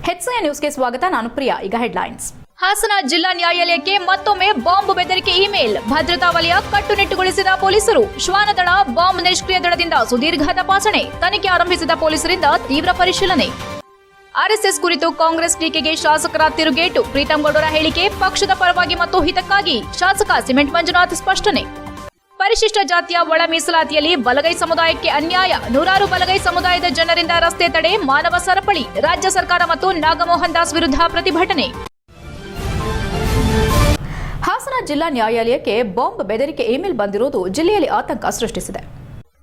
HCN ನ್ಯೂಸ್ಗೆ ಸ್ವಾಗತ. ನಾನು ಪ್ರಿಯಾ. ಈಗ ಹೆಡ್ಲೈನ್ಸ್. ಹಾಸನ ಜಿಲ್ಲಾ ನ್ಯಾಯಾಲಯಕ್ಕೆ ಮತ್ತೊಮ್ಮೆ ಬಾಂಬ್ ಬೆದರಿಕೆ ಇಮೇಲ್. ಭದ್ರತಾ ವಲಯ ಕಟ್ಟುನಿಟ್ಟುಗೊಳಿಸಿದ ಪೊಲೀಸರು. ಶ್ವಾನದಳ ಬಾಂಬ್ ನಿಷ್ಕ್ರಿಯ ದಳದಿಂದ ಸುದೀರ್ಘ ತಪಾಸಣೆ. ತನಿಖೆ ಆರಂಭಿಸಿದ ಪೊಲೀಸರಿಂದ ತೀವ್ರ ಪರಿಶೀಲನೆ. ಆರ್ಎಸ್ಎಸ್ ಕುರಿತು ಕಾಂಗ್ರೆಸ್ ಟೀಕೆಗೆ ಶಾಸಕರ ತಿರುಗೇಟು. ಪ್ರೀತಂ ಗೌಡರ ಹೇಳಿಕೆ ಪಕ್ಷದ ಪರವಾಗಿ ಮತ್ತು ಹಿತಕ್ಕಾಗಿ. ಶಾಸಕ ಸಿಮೆಂಟ್ ಮಂಜುನಾಥ್ ಸ್ಪಷ್ಟನೆ. ಪರಿಶಿಷ್ಟ ಜಾತಿಯ ಒಳ ಮೀಸಲಾತಿಯಲ್ಲಿ ಬಲಗೈ ಸಮುದಾಯಕ್ಕೆ ಅನ್ಯಾಯ. ನೂರಾರು ಬಲಗೈ ಸಮುದಾಯದ ಜನರಿಂದ ರಸ್ತೆ ತಡೆ, ಮಾನವ ಸರಪಳಿ. ರಾಜ್ಯ ಸರ್ಕಾರ ಮತ್ತು ನಾಗಮೋಹನ್ ದಾಸ್ ವಿರುದ್ಧ ಪ್ರತಿಭಟನೆ. ಹಾಸನ ಜಿಲ್ಲಾ ನ್ಯಾಯಾಲಯಕ್ಕೆ ಬಾಂಬ್ ಬೆದರಿಕೆ ಇಮೇಲ್ ಬಂದಿರುವುದು ಜಿಲ್ಲೆಯಲ್ಲಿ ಆತಂಕ ಸೃಷ್ಟಿಸಿದೆ.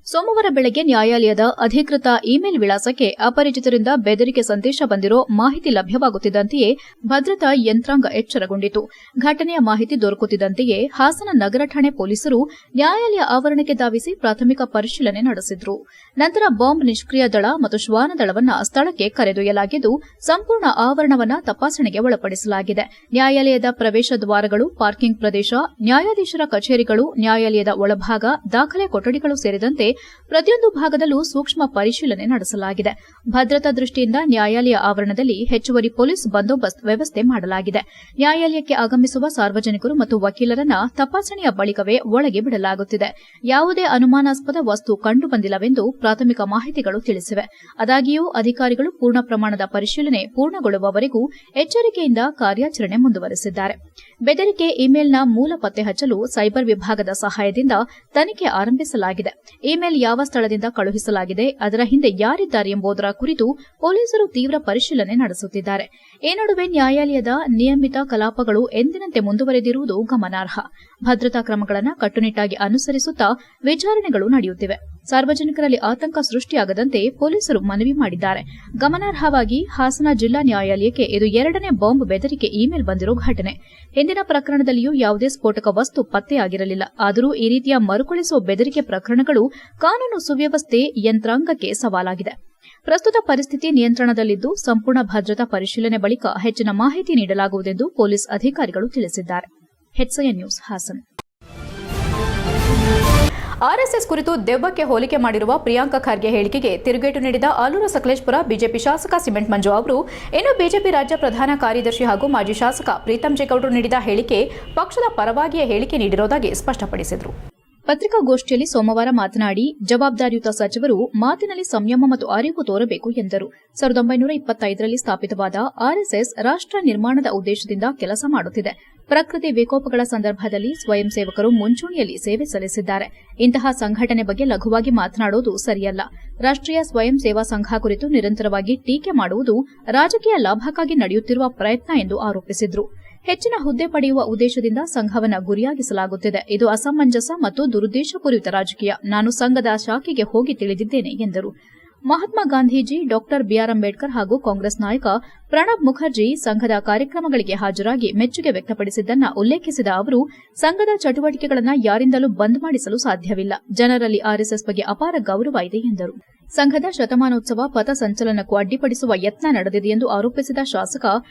ಸೋಮವಾರ ಬೆಳಗ್ಗೆ ನ್ಯಾಯಾಲಯದ ಅಧಿಕೃತ ಇಮೇಲ್ ವಿಳಾಸಕ್ಕೆ ಅಪರಿಚಿತರಿಂದ ಬೆದರಿಕೆ ಸಂದೇಶ ಬಂದಿರೋ ಮಾಹಿತಿ ಲಭ್ಯವಾಗುತ್ತಿದ್ದಂತೆಯೇ ಭದ್ರತಾ ಯಂತ್ರಾಂಗ ಎಚ್ಚರಗೊಂಡಿತು. ಘಟನೆಯ ಮಾಹಿತಿ ದೊರಕುತ್ತಿದ್ದಂತೆಯೇ ಹಾಸನ ನಗರ ಠಾಣೆ ಪೊಲೀಸರು ನ್ಯಾಯಾಲಯ ಆವರಣಕ್ಕೆ ಧಾವಿಸಿ ಪ್ರಾಥಮಿಕ ಪರಿಶೀಲನೆ ನಡೆಸಿದ್ರು. ನಂತರ ಬಾಂಬ್ ನಿಷ್ಕ್ರಿಯ ದಳ ಮತ್ತು ಶ್ವಾನ ದಳವನ್ನು ಸ್ಥಳಕ್ಕೆ ಕರೆದೊಯ್ಯಲಾಗಿದ್ದು ಸಂಪೂರ್ಣ ಆವರಣವನ್ನು ತಪಾಸಣೆಗೆ ಒಳಪಡಿಸಲಾಗಿದೆ. ನ್ಯಾಯಾಲಯದ ಪ್ರವೇಶ ದ್ವಾರಗಳು, ಪಾರ್ಕಿಂಗ್ ಪ್ರದೇಶ, ನ್ಯಾಯಾಧೀಶರ ಕಚೇರಿಗಳು, ನ್ಯಾಯಾಲಯದ ಒಳಭಾಗ, ದಾಖಲೆ ಕೊಠಡಿಗಳು ಸೇರಿದಂತೆ ಪ್ರತಿಯೊಂದು ಭಾಗದಲ್ಲೂ ಸೂಕ್ಷ್ಮ ಪರಿಶೀಲನೆ ನಡೆಸಲಾಗಿದೆ. ಭದ್ರತಾ ದೃಷ್ಟಿಯಿಂದ ನ್ಯಾಯಾಲಯ ಆವರಣದಲ್ಲಿ ಹೆಚ್ಚುವರಿ ಪೊಲೀಸ್ ಬಂದೋಬಸ್ತ್ ವ್ಯವಸ್ಥೆ ಮಾಡಲಾಗಿದೆ. ನ್ಯಾಯಾಲಯಕ್ಕೆ ಆಗಮಿಸುವ ಸಾರ್ವಜನಿಕರು ಮತ್ತು ವಕೀಲರನ್ನ ತಪಾಸಣೆಯ ಬಳಿಕವೇ ಒಳಗೆ ಬಿಡಲಾಗುತ್ತಿದೆ. ಯಾವುದೇ ಅನುಮಾನಾಸ್ಪದ ವಸ್ತು ಕಂಡುಬಂದಿಲ್ಲವೆಂದು ಪ್ರಾಥಮಿಕ ಮಾಹಿತಿಗಳು ತಿಳಿಸಿವೆ. ಆದಾಗ್ಯೂ ಅಧಿಕಾರಿಗಳು ಪೂರ್ಣ ಪ್ರಮಾಣದ ಪರಿಶೀಲನೆ ಪೂರ್ಣಗೊಳ್ಳುವವರೆಗೂ ಎಚ್ಚರಿಕೆಯಿಂದ ಕಾರ್ಯಾಚರಣೆ ಮುಂದುವರೆಸಿದ್ದಾರೆ. ಬೆದರಿಕೆ ಇಮೇಲ್ನ ಮೂಲ ಪತ್ತೆ ಹಚ್ಚಲು ಸೈಬರ್ ವಿಭಾಗದ ಸಹಾಯದಿಂದ ತನಿಖೆ ಆರಂಭಿಸಲಾಗಿದೆ. ಇಮೇಲ್ ಯಾವ ಸ್ಥಳದಿಂದ ಕಳುಹಿಸಲಾಗಿದೆ, ಅದರ ಹಿಂದೆ ಯಾರಿದ್ದಾರೆ ಎಂಬುದರ ಕುರಿತು ಪೊಲೀಸರು ತೀವ್ರ ಪರಿಶೀಲನೆ ನಡೆಸುತ್ತಿದ್ದಾರೆ. ಈ ನಡುವೆ ನ್ಯಾಯಾಲಯದ ನಿಯಮಿತ ಕಲಾಪಗಳು ಎಂದಿನಂತೆ ಮುಂದುವರೆದಿರುವುದು ಗಮನಾರ್ಹ. ಭದ್ರತಾ ಕ್ರಮಗಳನ್ನು ಕಟ್ಟುನಿಟ್ಟಾಗಿ ಅನುಸರಿಸುತ್ತಾ ವಿಚಾರಣೆಗಳು ನಡೆಯುತ್ತಿವೆ. ಸಾರ್ವಜನಿಕರಲ್ಲಿ ಆತಂಕ ಸೃಷ್ಟಿಯಾಗದಂತೆ ಪೊಲೀಸರು ಮನವಿ ಮಾಡಿದ್ದಾರೆ. ಗಮನಾರ್ಹವಾಗಿ ಹಾಸನ ಜಿಲ್ಲಾ ನ್ಯಾಯಾಲಯಕ್ಕೆ ಇದು ಎರಡನೇ ಬಾಂಬ್ ಬೆದರಿಕೆ ಇಮೇಲ್ ಬಂದಿರೋ ಘಟನೆ. ಹಿಂದಿನ ಪ್ರಕರಣದಲ್ಲಿಯೂ ಯಾವುದೇ ಸ್ಫೋಟಕ ವಸ್ತು ಪತ್ತೆಯಾಗಿರಲಿಲ್ಲ. ಆದರೂ ಈ ರೀತಿಯ ಮರುಕಳಿಸುವ ಬೆದರಿಕೆ ಪ್ರಕರಣಗಳು ಕಾನೂನು ಸುವ್ಯವಸ್ಥೆ ಯಂತ್ರಾಂಗಕ್ಕೆ ಸವಾಲಾಗಿದೆ. ಪ್ರಸ್ತುತ ಪರಿಸ್ಥಿತಿ ನಿಯಂತ್ರಣದಲ್ಲಿದ್ದು ಸಂಪೂರ್ಣ ಭದ್ರತಾ ಪರಿಶೀಲನೆ ಬಳಿಕ ಹೆಚ್ಚಿನ ಮಾಹಿತಿ ನೀಡಲಾಗುವುದೆಂದು ಪೊಲೀಸ್ ಅಧಿಕಾರಿಗಳು ತಿಳಿಸಿದ್ದಾರೆ. HCN news Haasan. ಆರ್ಎಸ್ಎಸ್ ಕುರಿತು ದೆವ್ವಕ್ಕೆ ಹೋಲಿಕೆ ಮಾಡಿರುವ ಪ್ರಿಯಾಂಕ ಖರ್ಗೆ ಹೇಳಿಕೆಗೆ ತಿರುಗೇಟು ನೀಡಿದ ಆಲೂರು ಸಕಲೇಶಪುರ ಬಿಜೆಪಿ ಶಾಸಕ ಸಿಮೆಂಟ್ ಮಂಜು ಅವರು ಇನ್ನು ಬಿಜೆಪಿ ರಾಜ್ಯ ಪ್ರಧಾನ ಕಾರ್ಯದರ್ಶಿ ಹಾಗೂ ಮಾಜಿ ಶಾಸಕ ಪ್ರೀತಂ ಜೇಗೌಡರು ನೀಡಿದ ಹೇಳಿಕೆ ಪಕ್ಷದ ಪರವಾಗಿಯೇ ಹೇಳಿಕೆ ನೀಡಿರುವುದಾಗಿ ಸ್ಪಷ್ಟಪಡಿಸಿದರು. ಪತ್ರಿಕಾಗೋಷ್ಠಿಯಲ್ಲಿ ಸೋಮವಾರ ಮಾತನಾಡಿ, ಜವಾಬ್ದಾರಿಯುತ ಸಚಿವರು ಮಾತಿನಲ್ಲಿ ಸಂಯಮ ಮತ್ತು ಅರಿವು ತೋರಬೇಕು ಎಂದರು. 1925ರಲ್ಲಿ ಸ್ಥಾಪಿತವಾದ ಆರ್ಎಸ್ಎಸ್ ರಾಷ್ಟ್ರ ನಿರ್ಮಾಣದ ಉದ್ದೇಶದಿಂದ ಕೆಲಸ ಮಾಡುತ್ತಿದೆ. ಪ್ರಕೃತಿ ವಿಕೋಪಗಳ ಸಂದರ್ಭದಲ್ಲಿ ಸ್ವಯಂ ಸೇವಕರು ಮುಂಚೂಣಿಯಲ್ಲಿ ಸೇವೆ ಸಲ್ಲಿಸಿದ್ದಾರೆ. ಇಂತಹ ಸಂಘಟನೆ ಬಗ್ಗೆ ಲಘುವಾಗಿ ಮಾತನಾಡುವುದು ಸರಿಯಲ್ಲ. ರಾಷ್ಟ್ರೀಯ ಸ್ವಯಂ ಸೇವಾ ಸಂಘ ಕುರಿತು ನಿರಂತರವಾಗಿ ಟೀಕೆ ಮಾಡುವುದು ರಾಜಕೀಯ ಲಾಭಕ್ಕಾಗಿ ನಡೆಯುತ್ತಿರುವ ಪ್ರಯತ್ನ ಎಂದು ಆರೋಪಿಸಿದರು. ಹೆಚ್ಚಿನ ಹುದ್ದೆ ಪಡೆಯುವ ಉದ್ದೇಶದಿಂದ ಸಂಘವನ್ನು ಗುರಿಯಾಗಿಸಲಾಗುತ್ತಿದೆ. ಇದು ಅಸಮಂಜಸ ಮತ್ತು ದುರುದ್ದೇಶಪೂರಿತ ರಾಜಕೀಯ. ನಾನು ಸಂಘದ ಶಾಖೆಗೆ ಹೋಗಿ ತಿಳಿದಿದ್ದೇನೆ ಎಂದರು. ಮಹಾತ್ಮ ಗಾಂಧೀಜಿ, ಡಾ ಬಿಆರ್ ಅಂಬೇಡ್ಕರ್ ಹಾಗೂ ಕಾಂಗ್ರೆಸ್ ನಾಯಕ ಪ್ರಣಬ್ ಮುಖರ್ಜಿ ಸಂಘದ ಕಾರ್ಯಕ್ರಮಗಳಿಗೆ ಹಾಜರಾಗಿ ಮೆಚ್ಚುಗೆ ವ್ಯಕ್ತಪಡಿಸಿದ್ದನ್ನು ಉಲ್ಲೇಖಿಸಿದ ಅವರು, ಸಂಘದ ಚಟುವಟಿಕೆಗಳನ್ನು ಯಾರಿಂದಲೂ ಬಂದ್ ಮಾಡಿಸಲು ಸಾಧ್ಯವಿಲ್ಲ. ಜನರಲ್ಲಿ ಆರ್ಎಸ್ಎಸ್ ಬಗ್ಗೆ ಅಪಾರ ಗೌರವ ಇದೆ ಎಂದರು. ಸಂಘದ ಶತಮಾನೋತ್ಸವ ಪಥ ಸಂಚಲನಕ್ಕೂ ಅಡ್ಡಿಪಡಿಸುವ ಯತ್ನ ನಡೆದಿದೆ ಎಂದು ಆರೋಪಿಸಿದ ಶಾಸಕ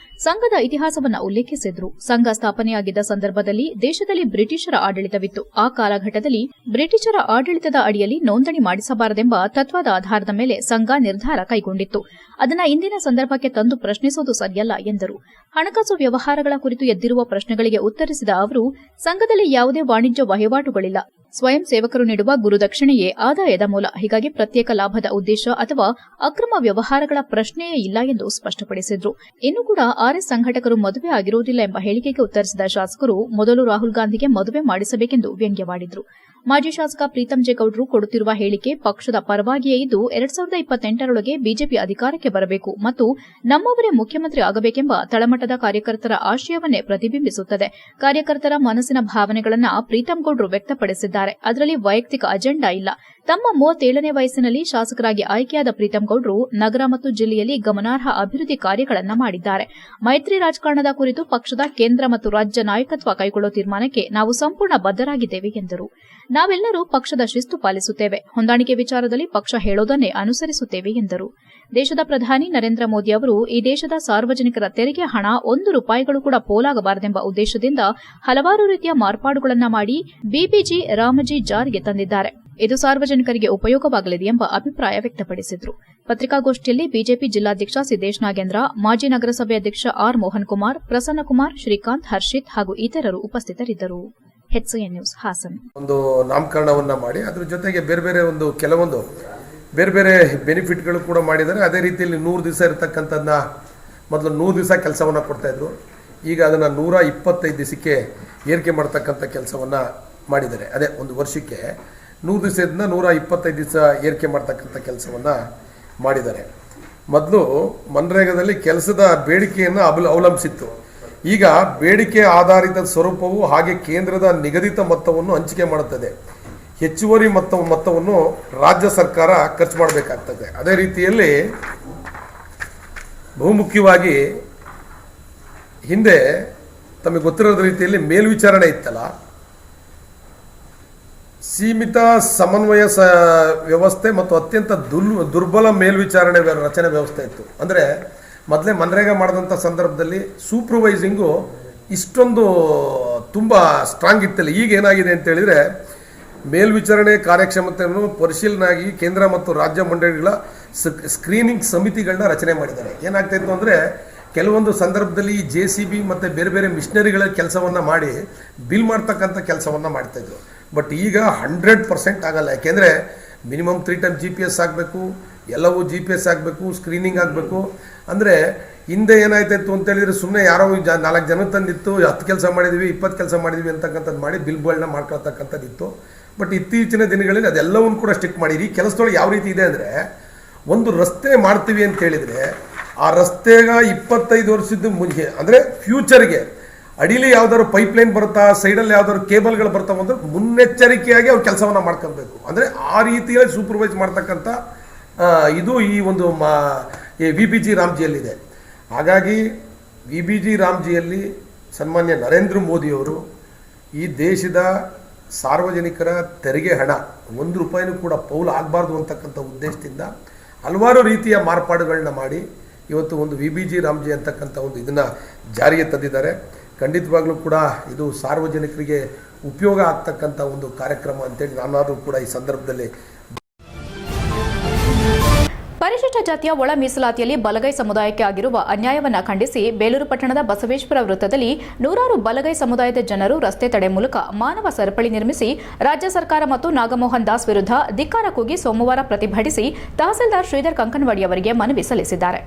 ಸಂಘದ ಇತಿಹಾಸವನ್ನು ಉಲ್ಲೇಖಿಸಿದರು. ಸಂಘ ಸ್ಥಾಪನೆಯಾಗಿದ್ದ ಸಂದರ್ಭದಲ್ಲಿ ದೇಶದಲ್ಲಿ ಬ್ರಿಟಿಷರ ಆಡಳಿತವಿತ್ತು. ಆ ಕಾಲಘಟ್ಟದಲ್ಲಿ ಬ್ರಿಟಿಷರ ಆಡಳಿತದ ಅಡಿಯಲ್ಲಿ ನೋಂದಣಿ ಮಾಡಿಸಬಾರದೆಂಬ ತತ್ವದ ಆಧಾರದ ಮೇಲೆ ಸಂಘ ನಿರ್ಧಾರ ಕೈಗೊಂಡಿತ್ತು. ಅದನ್ನು ಇಂದಿನ ಸಂದರ್ಭಕ್ಕೆ ತಂದು ಪ್ರಶ್ನಿಸುವುದು ಸರಿಯಲ್ಲ ಎಂದರು. ಹಣಕಾಸು ವ್ಯವಹಾರಗಳ ಕುರಿತು ಎದ್ದಿರುವ ಪ್ರಶ್ನೆಗಳಿಗೆ ಉತ್ತರಿಸಿದ ಅವರು, ಸಂಘದಲ್ಲಿ ಯಾವುದೇ ವಾಣಿಜ್ಯ ವಹಿವಾಟುಗಳಿಲ್ಲ. ಸ್ವಯಂ ಸೇವಕರು ನೀಡುವ ಗುರುದಕ್ಷಿಣೆಯೇ ಆದಾಯದ ಮೂಲ. ಹೀಗಾಗಿ ಪ್ರತ್ಯೇಕ ಲಾಭದ ಉದ್ದೇಶ ಅಥವಾ ಅಕ್ರಮ ವ್ಯವಹಾರಗಳ ಪ್ರಶ್ನೆಯೇ ಇಲ್ಲ ಎಂದು ಸ್ಪಷ್ಟಪಡಿಸಿದರು. ಇನ್ನೂ ಕೂಡ ಆರ್ಎಸ್ ಸಂಘಟಕರು ಮದುವೆ ಆಗಿರುವುದಿಲ್ಲ ಎಂಬ ಹೇಳಿಕೆಗೆ ಉತ್ತರಿಸಿದ ಶಾಸಕರು ಮೊದಲು ರಾಹುಲ್ ಗಾಂಧಿಗೆ ಮದುವೆ ಮಾಡಿಸಬೇಕೆಂದು ವ್ಯಂಗ್ಯವಾಡಿದರು. ಮಾಜಿ ಶಾಸಕ ಪ್ರೀತಂ ಜೇಗೌಡರು ಕೊಡುತ್ತಿರುವ ಹೇಳಿಕೆ ಪಕ್ಷದ ಪರವಾಗಿಯೇ ಇದ್ದು 2028ರೊಳಗೆ ಬಿಜೆಪಿ ಅಧಿಕಾರಕ್ಕೆ ಬರಬೇಕು ಮತ್ತು ನಮ್ಮವರೇ ಮುಖ್ಯಮಂತ್ರಿ ಆಗಬೇಕೆಂಬ ತಳಮಟ್ಟದ ಕಾರ್ಯಕರ್ತರ ಆಶಯವನ್ನೇ ಪ್ರತಿಬಿಂಬಿಸುತ್ತದೆ. ಕಾರ್ಯಕರ್ತರ ಮನಸ್ಸಿನ ಭಾವನೆಗಳನ್ನು ಪ್ರೀತಂ ಗೌಡರು ವ್ಯಕ್ತಪಡಿಸಿದ್ದಾರೆ. ಅದರಲ್ಲಿ ವೈಯಕ್ತಿಕ ಅಜೆಂಡಾ ಇಲ್ಲ. ತಮ್ಮ 37ನೇ ವಯಸ್ಸಿನಲ್ಲಿ ಶಾಸಕರಾಗಿ ಆಯ್ಕೆಯಾದ ಪ್ರೀತಂ ಗೌಡರು ನಗರ ಮತ್ತು ಜಿಲ್ಲೆಯಲ್ಲಿ ಗಮನಾರ್ಹ ಅಭಿವೃದ್ಧಿ ಕಾರ್ಯಗಳನ್ನು ಮಾಡಿದ್ದಾರೆ. ಮೈತ್ರಿ ರಾಜಕಾರಣದ ಕುರಿತು ಪಕ್ಷದ ಕೇಂದ್ರ ಮತ್ತು ರಾಜ್ಯ ನಾಯಕತ್ವ ಕೈಗೊಳ್ಳುವ ತೀರ್ಮಾನಕ್ಕೆ ನಾವು ಸಂಪೂರ್ಣ ಬದ್ಧರಾಗಿದ್ದೇವೆ ಎಂದರು. ನಾವೆಲ್ಲರೂ ಪಕ್ಷದ ಶಿಸ್ತು ಪಾಲಿಸುತ್ತೇವೆ. ಹೊಂದಾಣಿಕೆ ವಿಚಾರದಲ್ಲಿ ಪಕ್ಷ ಹೇಳೋದನ್ನೇ ಅನುಸರಿಸುತ್ತೇವೆ ಎಂದರು. ದೇಶದ ಪ್ರಧಾನಿ ನರೇಂದ್ರ ಮೋದಿ ಅವರು ಈ ದೇಶದ ಸಾರ್ವಜನಿಕರ ತೆರಿಗೆ ಹಣ 1 ರೂಪಾಯಿಗಳು ಕೂಡ ಪೋಲಾಗಬಾರದೆಂಬ ಉದ್ದೇಶದಿಂದ ಹಲವಾರು ರೀತಿಯ ಮಾರ್ಪಾಡುಗಳನ್ನು ಮಾಡಿ ಬಿಬಿಜಿ ರಾಮಜಿ ಜಾರಿಗೆ ತಂದಿದ್ದಾರೆ. ಇದು ಸಾರ್ವಜನಿಕರಿಗೆ ಉಪಯೋಗವಾಗಲಿದೆ ಎಂಬ ಅಭಿಪ್ರಾಯ ವ್ಯಕ್ತಪಡಿಸಿದರು. ಪತ್ರಿಕಾಗೋಷ್ಠಿಯಲ್ಲಿ ಬಿಜೆಪಿ ಜಿಲ್ಲಾಧ್ಯಕ್ಷ ಸಿದ್ದೇಶ್ ನಾಗೇಂದ್ರ, ಮಾಜಿ ನಗರಸಭೆ ಅಧ್ಯಕ್ಷ ಆರ್ ಮೋಹನ್ ಕುಮಾರ್, ಪ್ರಸನ್ನಕುಮಾರ್, ಶ್ರೀಕಾಂತ್, ಹರ್ಷಿತ್ ಹಾಗೂ ಇತರರು ಉಪಸ್ಥಿತರಿದ್ದರು. HCN news Hassan. ಒಂದು ನಾಮಕರಣವನ್ನ ಮಾಡಿ ಅದರ ಜೊತೆಗೆ ಕೆಲವೊಂದು ಬೇರೆ ಬೆನಿಫಿಟ್ಗಳು ಕೂಡ ಮಾಡಿದ್ದಾರೆ. ಅದೇ ರೀತಿಯಲ್ಲಿ 100 ದಿವಸ ಇರತಕ್ಕಂಥದ್ದನ್ನ ಮೊದಲು 100 ದಿವಸ ಕೆಲಸವನ್ನು ಕೊಡ್ತಾಯಿದ್ರು. ಈಗ ಅದನ್ನು 125 ದಿವಸಕ್ಕೆ ಏರಿಕೆ ಮಾಡ್ತಕ್ಕಂಥ ಕೆಲಸವನ್ನು ಮಾಡಿದ್ದಾರೆ. ಅದೇ ಒಂದು ವರ್ಷಕ್ಕೆ 100 ದಿವಸದಿಂದ 125 ದಿವಸ ಏರಿಕೆ ಮಾಡ್ತಕ್ಕಂಥ ಕೆಲಸವನ್ನು ಮಾಡಿದ್ದಾರೆ. ಮೊದಲು ಮನ್ರೇಗಾದಲ್ಲಿ ಕೆಲಸದ ಬೇಡಿಕೆಯನ್ನು ಅವಲಂಬಿಸಿತ್ತು. ಈಗ ಬೇಡಿಕೆ ಆಧಾರಿತ ಸ್ವರೂಪವು ಹಾಗೆ ಕೇಂದ್ರದ ನಿಗದಿತ ಮೊತ್ತವನ್ನು ಹಂಚಿಕೆ ಮಾಡುತ್ತದೆ. ಹೆಚ್ಚುವರಿ ಮೊತ್ತವನ್ನು ರಾಜ್ಯ ಸರ್ಕಾರ ಖರ್ಚು ಮಾಡಬೇಕಾಗ್ತದೆ. ಅದೇ ರೀತಿಯಲ್ಲಿ ಬಹುಮುಖ್ಯವಾಗಿ ಹಿಂದೆ ತಮಗೆ ಗೊತ್ತಿರೋದ ರೀತಿಯಲ್ಲಿ ಮೇಲ್ವಿಚಾರಣೆ ಇತ್ತಲ್ಲ, ಸೀಮಿತ ಸಮನ್ವಯ ವ್ಯವಸ್ಥೆ ಮತ್ತು ಅತ್ಯಂತ ದುರ್ಬಲ ಮೇಲ್ವಿಚಾರಣೆ ರಚನೆ ವ್ಯವಸ್ಥೆ ಇತ್ತು. ಅಂದರೆ ಮೊದಲೇ ಮನ್ರೇಗಾ ಮಾಡಿದಂಥ ಸಂದರ್ಭದಲ್ಲಿ ಸೂಪರ್ವೈಸಿಂಗು ಇಷ್ಟೊಂದು ತುಂಬ ಸ್ಟ್ರಾಂಗ್ ಇತ್ತಲ್ಲ. ಈಗ ಏನಾಗಿದೆ ಅಂತ ಹೇಳಿದರೆ ಮೇಲ್ವಿಚಾರಣೆ ಕಾರ್ಯಕ್ಷಮತೆಯನ್ನು ಪರಿಶೀಲನೆಯಾಗಿ ಕೇಂದ್ರ ಮತ್ತು ರಾಜ್ಯ ಮಂಡಳಿಗಳ ಸ್ಕ್ರೀನಿಂಗ್ ಸಮಿತಿಗಳನ್ನ ರಚನೆ ಮಾಡಿದ್ದಾರೆ. ಏನಾಗ್ತಾಯಿತ್ತು ಅಂದರೆ ಕೆಲವೊಂದು ಸಂದರ್ಭದಲ್ಲಿ JCB ಮತ್ತು ಬೇರೆ ಮಿಷನರಿಗಳ ಕೆಲಸವನ್ನು ಮಾಡಿ ಬಿಲ್ ಮಾಡ್ತಕ್ಕಂಥ ಕೆಲಸವನ್ನು ಮಾಡ್ತಾಯಿದ್ರು. ಬಟ್ ಈಗ 100% ಆಗಲ್ಲ. ಯಾಕೆಂದರೆ ಮಿನಿಮಮ್ 3 ಟೈಮ್ GPS ಆಗಬೇಕು, ಎಲ್ಲವೂ GPS ಆಗಬೇಕು, ಸ್ಕ್ರೀನಿಂಗ್ ಆಗಬೇಕು. ಅಂದರೆ ಹಿಂದೆ ಏನಾಯ್ತಾಯಿತ್ತು ಅಂತೇಳಿದರೆ ಸುಮ್ಮನೆ ಯಾರೋ 4 ಜನ ತಂದಿತ್ತು, 10 ಕೆಲಸ ಮಾಡಿದ್ವಿ, 20 ಕೆಲಸ ಮಾಡಿದ್ವಿ ಅಂತಕ್ಕಂಥದ್ದು ಮಾಡಿ ಬಿಲ್ಗಳನ್ನ ಮಾಡ್ಕೊಳ್ತಕ್ಕಂಥದ್ದಿತ್ತು. ಬಟ್ ಇತ್ತೀಚಿನ ದಿನಗಳಲ್ಲಿ ಅದೆಲ್ಲವನ್ನು ಕೂಡ ಸ್ಟಿಕ್ ಮಾಡಿರಿ. ಈ ಕೆಲಸದೊಳಗೆ ಯಾವ ರೀತಿ ಇದೆ ಅಂದರೆ, ಒಂದು ರಸ್ತೆ ಮಾಡ್ತೀವಿ ಅಂತ ಹೇಳಿದರೆ ಆ ರಸ್ತೆಗ 25 ವರ್ಷದ ಮುಂಚೆ ಅಂದರೆ ಫ್ಯೂಚರ್ಗೆ ಅಡಿಲಿ ಯಾವ್ದಾದ್ರು ಪೈಪ್ಲೈನ್ ಬರುತ್ತಾ, ಸೈಡಲ್ಲಿ ಯಾವ್ದಾದ್ರು ಕೇಬಲ್ಗಳು ಬರ್ತಾವ ಅಂದ್ರೆ ಮುನ್ನೆಚ್ಚರಿಕೆಯಾಗಿ ಅವ್ರು ಕೆಲಸವನ್ನು ಮಾಡ್ಕೊಬೇಕು. ಅಂದರೆ ಆ ರೀತಿಯಲ್ಲಿ ಸೂಪರ್ವೈಸ್ ಮಾಡ್ತಕ್ಕಂಥ ಇದು ಈ ಒಂದು VBG ರಾಮ್ಜಿಯಲ್ಲಿದೆ. ಹಾಗಾಗಿ VBG ರಾಮ್ಜಿಯಲ್ಲಿ ಸನ್ಮಾನ್ಯ ನರೇಂದ್ರ ಮೋದಿಯವರು ಈ ದೇಶದ ಸಾರ್ವಜನಿಕರ ತೆರಿಗೆ ಹಣ 1 ರೂಪಾಯಿನೂ ಕೂಡ ಪೌಲು ಆಗಬಾರ್ದು ಅಂತಕ್ಕಂಥ ಉದ್ದೇಶದಿಂದ ಹಲವಾರು ರೀತಿಯ ಮಾರ್ಪಾಡುಗಳನ್ನ ಮಾಡಿ ಇವತ್ತು ಒಂದು VBG ರಾಮ್ಜಿ ಅಂತಕ್ಕಂಥ ಒಂದು ಇದನ್ನು ಜಾರಿಗೆ ತಂದಿದ್ದಾರೆ. ಖಂಡಿತವಾಗ್ಲೂ ಕೂಡ ಇದು ಸಾರ್ವಜನಿಕರಿಗೆ ಉಪಯೋಗ ಆಗ್ತಕ್ಕಂಥ ಒಂದು ಕಾರ್ಯಕ್ರಮ ಅಂತೇಳಿ ನಾನಾದರೂ ಕೂಡ ಈ ಸಂದರ್ಭದಲ್ಲಿ. ಪರಿಶಿಷ್ಟ ಜಾತಿಯ ಒಳ ಮೀಸಲಾತಿಯಲ್ಲಿ ಬಲಗೈ ಸಮುದಾಯಕ್ಕೆ ಆಗಿರುವ ಅನ್ಯಾಯವನ್ನು ಖಂಡಿಸಿ ಬೇಲೂರು ಪಟ್ಟಣದ ಬಸವೇಶ್ವರ ವೃತ್ತದಲ್ಲಿ ನೂರಾರು ಬಲಗೈ ಸಮುದಾಯದ ಜನರು ರಸ್ತೆ ತಡೆ ಮೂಲಕ ಮಾನವ ಸರಪಳಿ ನಿರ್ಮಿಸಿ ರಾಜ್ಯ ಸರ್ಕಾರ ಮತ್ತು ನಾಗಮೋಹನ್ ದಾಸ್ ವಿರುದ್ಧ ಧಿಕ್ಕಾರ ಕೂಗಿ ಸೋಮವಾರ ಪ್ರತಿಭಟಿಸಿ ತಹಸೀಲ್ದಾರ್ ಶ್ರೀಧರ್ ಕಂಕನವಾಡಿ ಅವರಿಗೆ ಮನವಿ ಸಲ್ಲಿಸಿದ್ದಾರೆ.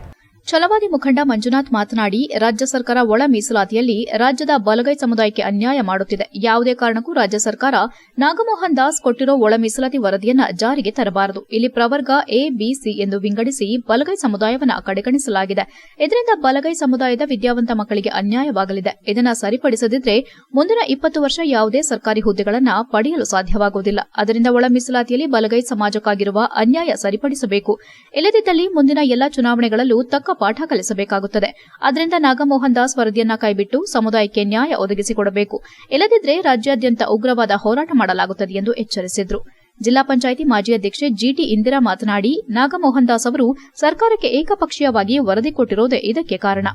ಛಲವಾದಿ ಮುಖಂಡ ಮಂಜುನಾಥ್ ಮಾತನಾಡಿ, ರಾಜ್ಯ ಸರ್ಕಾರ ಒಳ ಮೀಸಲಾತಿಯಲ್ಲಿ ರಾಜ್ಯದ ಬಲಗೈ ಸಮುದಾಯಕ್ಕೆ ಅನ್ಯಾಯ ಮಾಡುತ್ತಿದೆ. ಯಾವುದೇ ಕಾರಣಕ್ಕೂ ರಾಜ್ಯ ಸರ್ಕಾರ ನಾಗಮೋಹನ್ ದಾಸ್ ಕೊಟ್ಟಿರೋ ಒಳ ಮೀಸಲಾತಿ ವರದಿಯನ್ನ ಜಾರಿಗೆ ತರಬಾರದು. ಇಲ್ಲಿ ಪ್ರವರ್ಗ A, B, C ಎಂದು ವಿಂಗಡಿಸಿ ಬಲಗೈ ಸಮುದಾಯವನ್ನು ಕಡೆಗಣಿಸಲಾಗಿದೆ. ಇದರಿಂದ ಬಲಗೈ ಸಮುದಾಯದ ವಿದ್ಯಾವಂತ ಮಕ್ಕಳಿಗೆ ಅನ್ಯಾಯವಾಗಲಿದೆ. ಇದನ್ನು ಸರಿಪಡಿಸದಿದ್ರೆ ಮುಂದಿನ 20 ವರ್ಷ ಯಾವುದೇ ಸರ್ಕಾರಿ ಹುದ್ದೆಗಳನ್ನು ಪಡೆಯಲು ಸಾಧ್ಯವಾಗುವುದಿಲ್ಲ. ಅದರಿಂದ ಒಳ ಮೀಸಲಾತಿಯಲ್ಲಿ ಬಲಗೈ ಸಮಾಜಕ್ಕಾಗಿರುವ ಅನ್ಯಾಯ ಸರಿಪಡಿಸಬೇಕು. ಇಲ್ಲದಿದ್ದಲ್ಲಿ ಮುಂದಿನ ಎಲ್ಲಾ ಚುನಾವಣೆಗಳಲ್ಲೂ ತಕ್ಕ ಪಾಠ ಕಲಿಸಬೇಕಾಗುತ್ತದೆ. ಆದ್ದರಿಂದ ನಾಗಮೋಹನ್ ದಾಸ್ ವರದಿಯನ್ನ ಕೈಬಿಟ್ಟು ಸಮುದಾಯಕ್ಕೆ ನ್ಯಾಯ ಒದಗಿಸಿಕೊಡಬೇಕು. ಇಲ್ಲದಿದ್ದರೆ ರಾಜ್ಯಾದ್ಯಂತ ಉಗ್ರವಾದ ಹೋರಾಟ ಮಾಡಲಾಗುತ್ತದೆ ಎಂದು ಎಚ್ಚರಿಸಿದರು. ಜಿಲ್ಲಾ ಪಂಚಾಯಿತಿ ಮಾಜಿ ಅಧ್ಯಕ್ಷೆ GT ಇಂದಿರಾ ಮಾತನಾಡಿ, ನಾಗಮೋಹನ್ ದಾಸ್ ಅವರು ಸರ್ಕಾರಕ್ಕೆ ಏಕಪಕ್ಷೀಯವಾಗಿ ವರದಿ ಕೊಟ್ಟಿರೋದೇ ಇದಕ್ಕೆ ಕಾರಣ.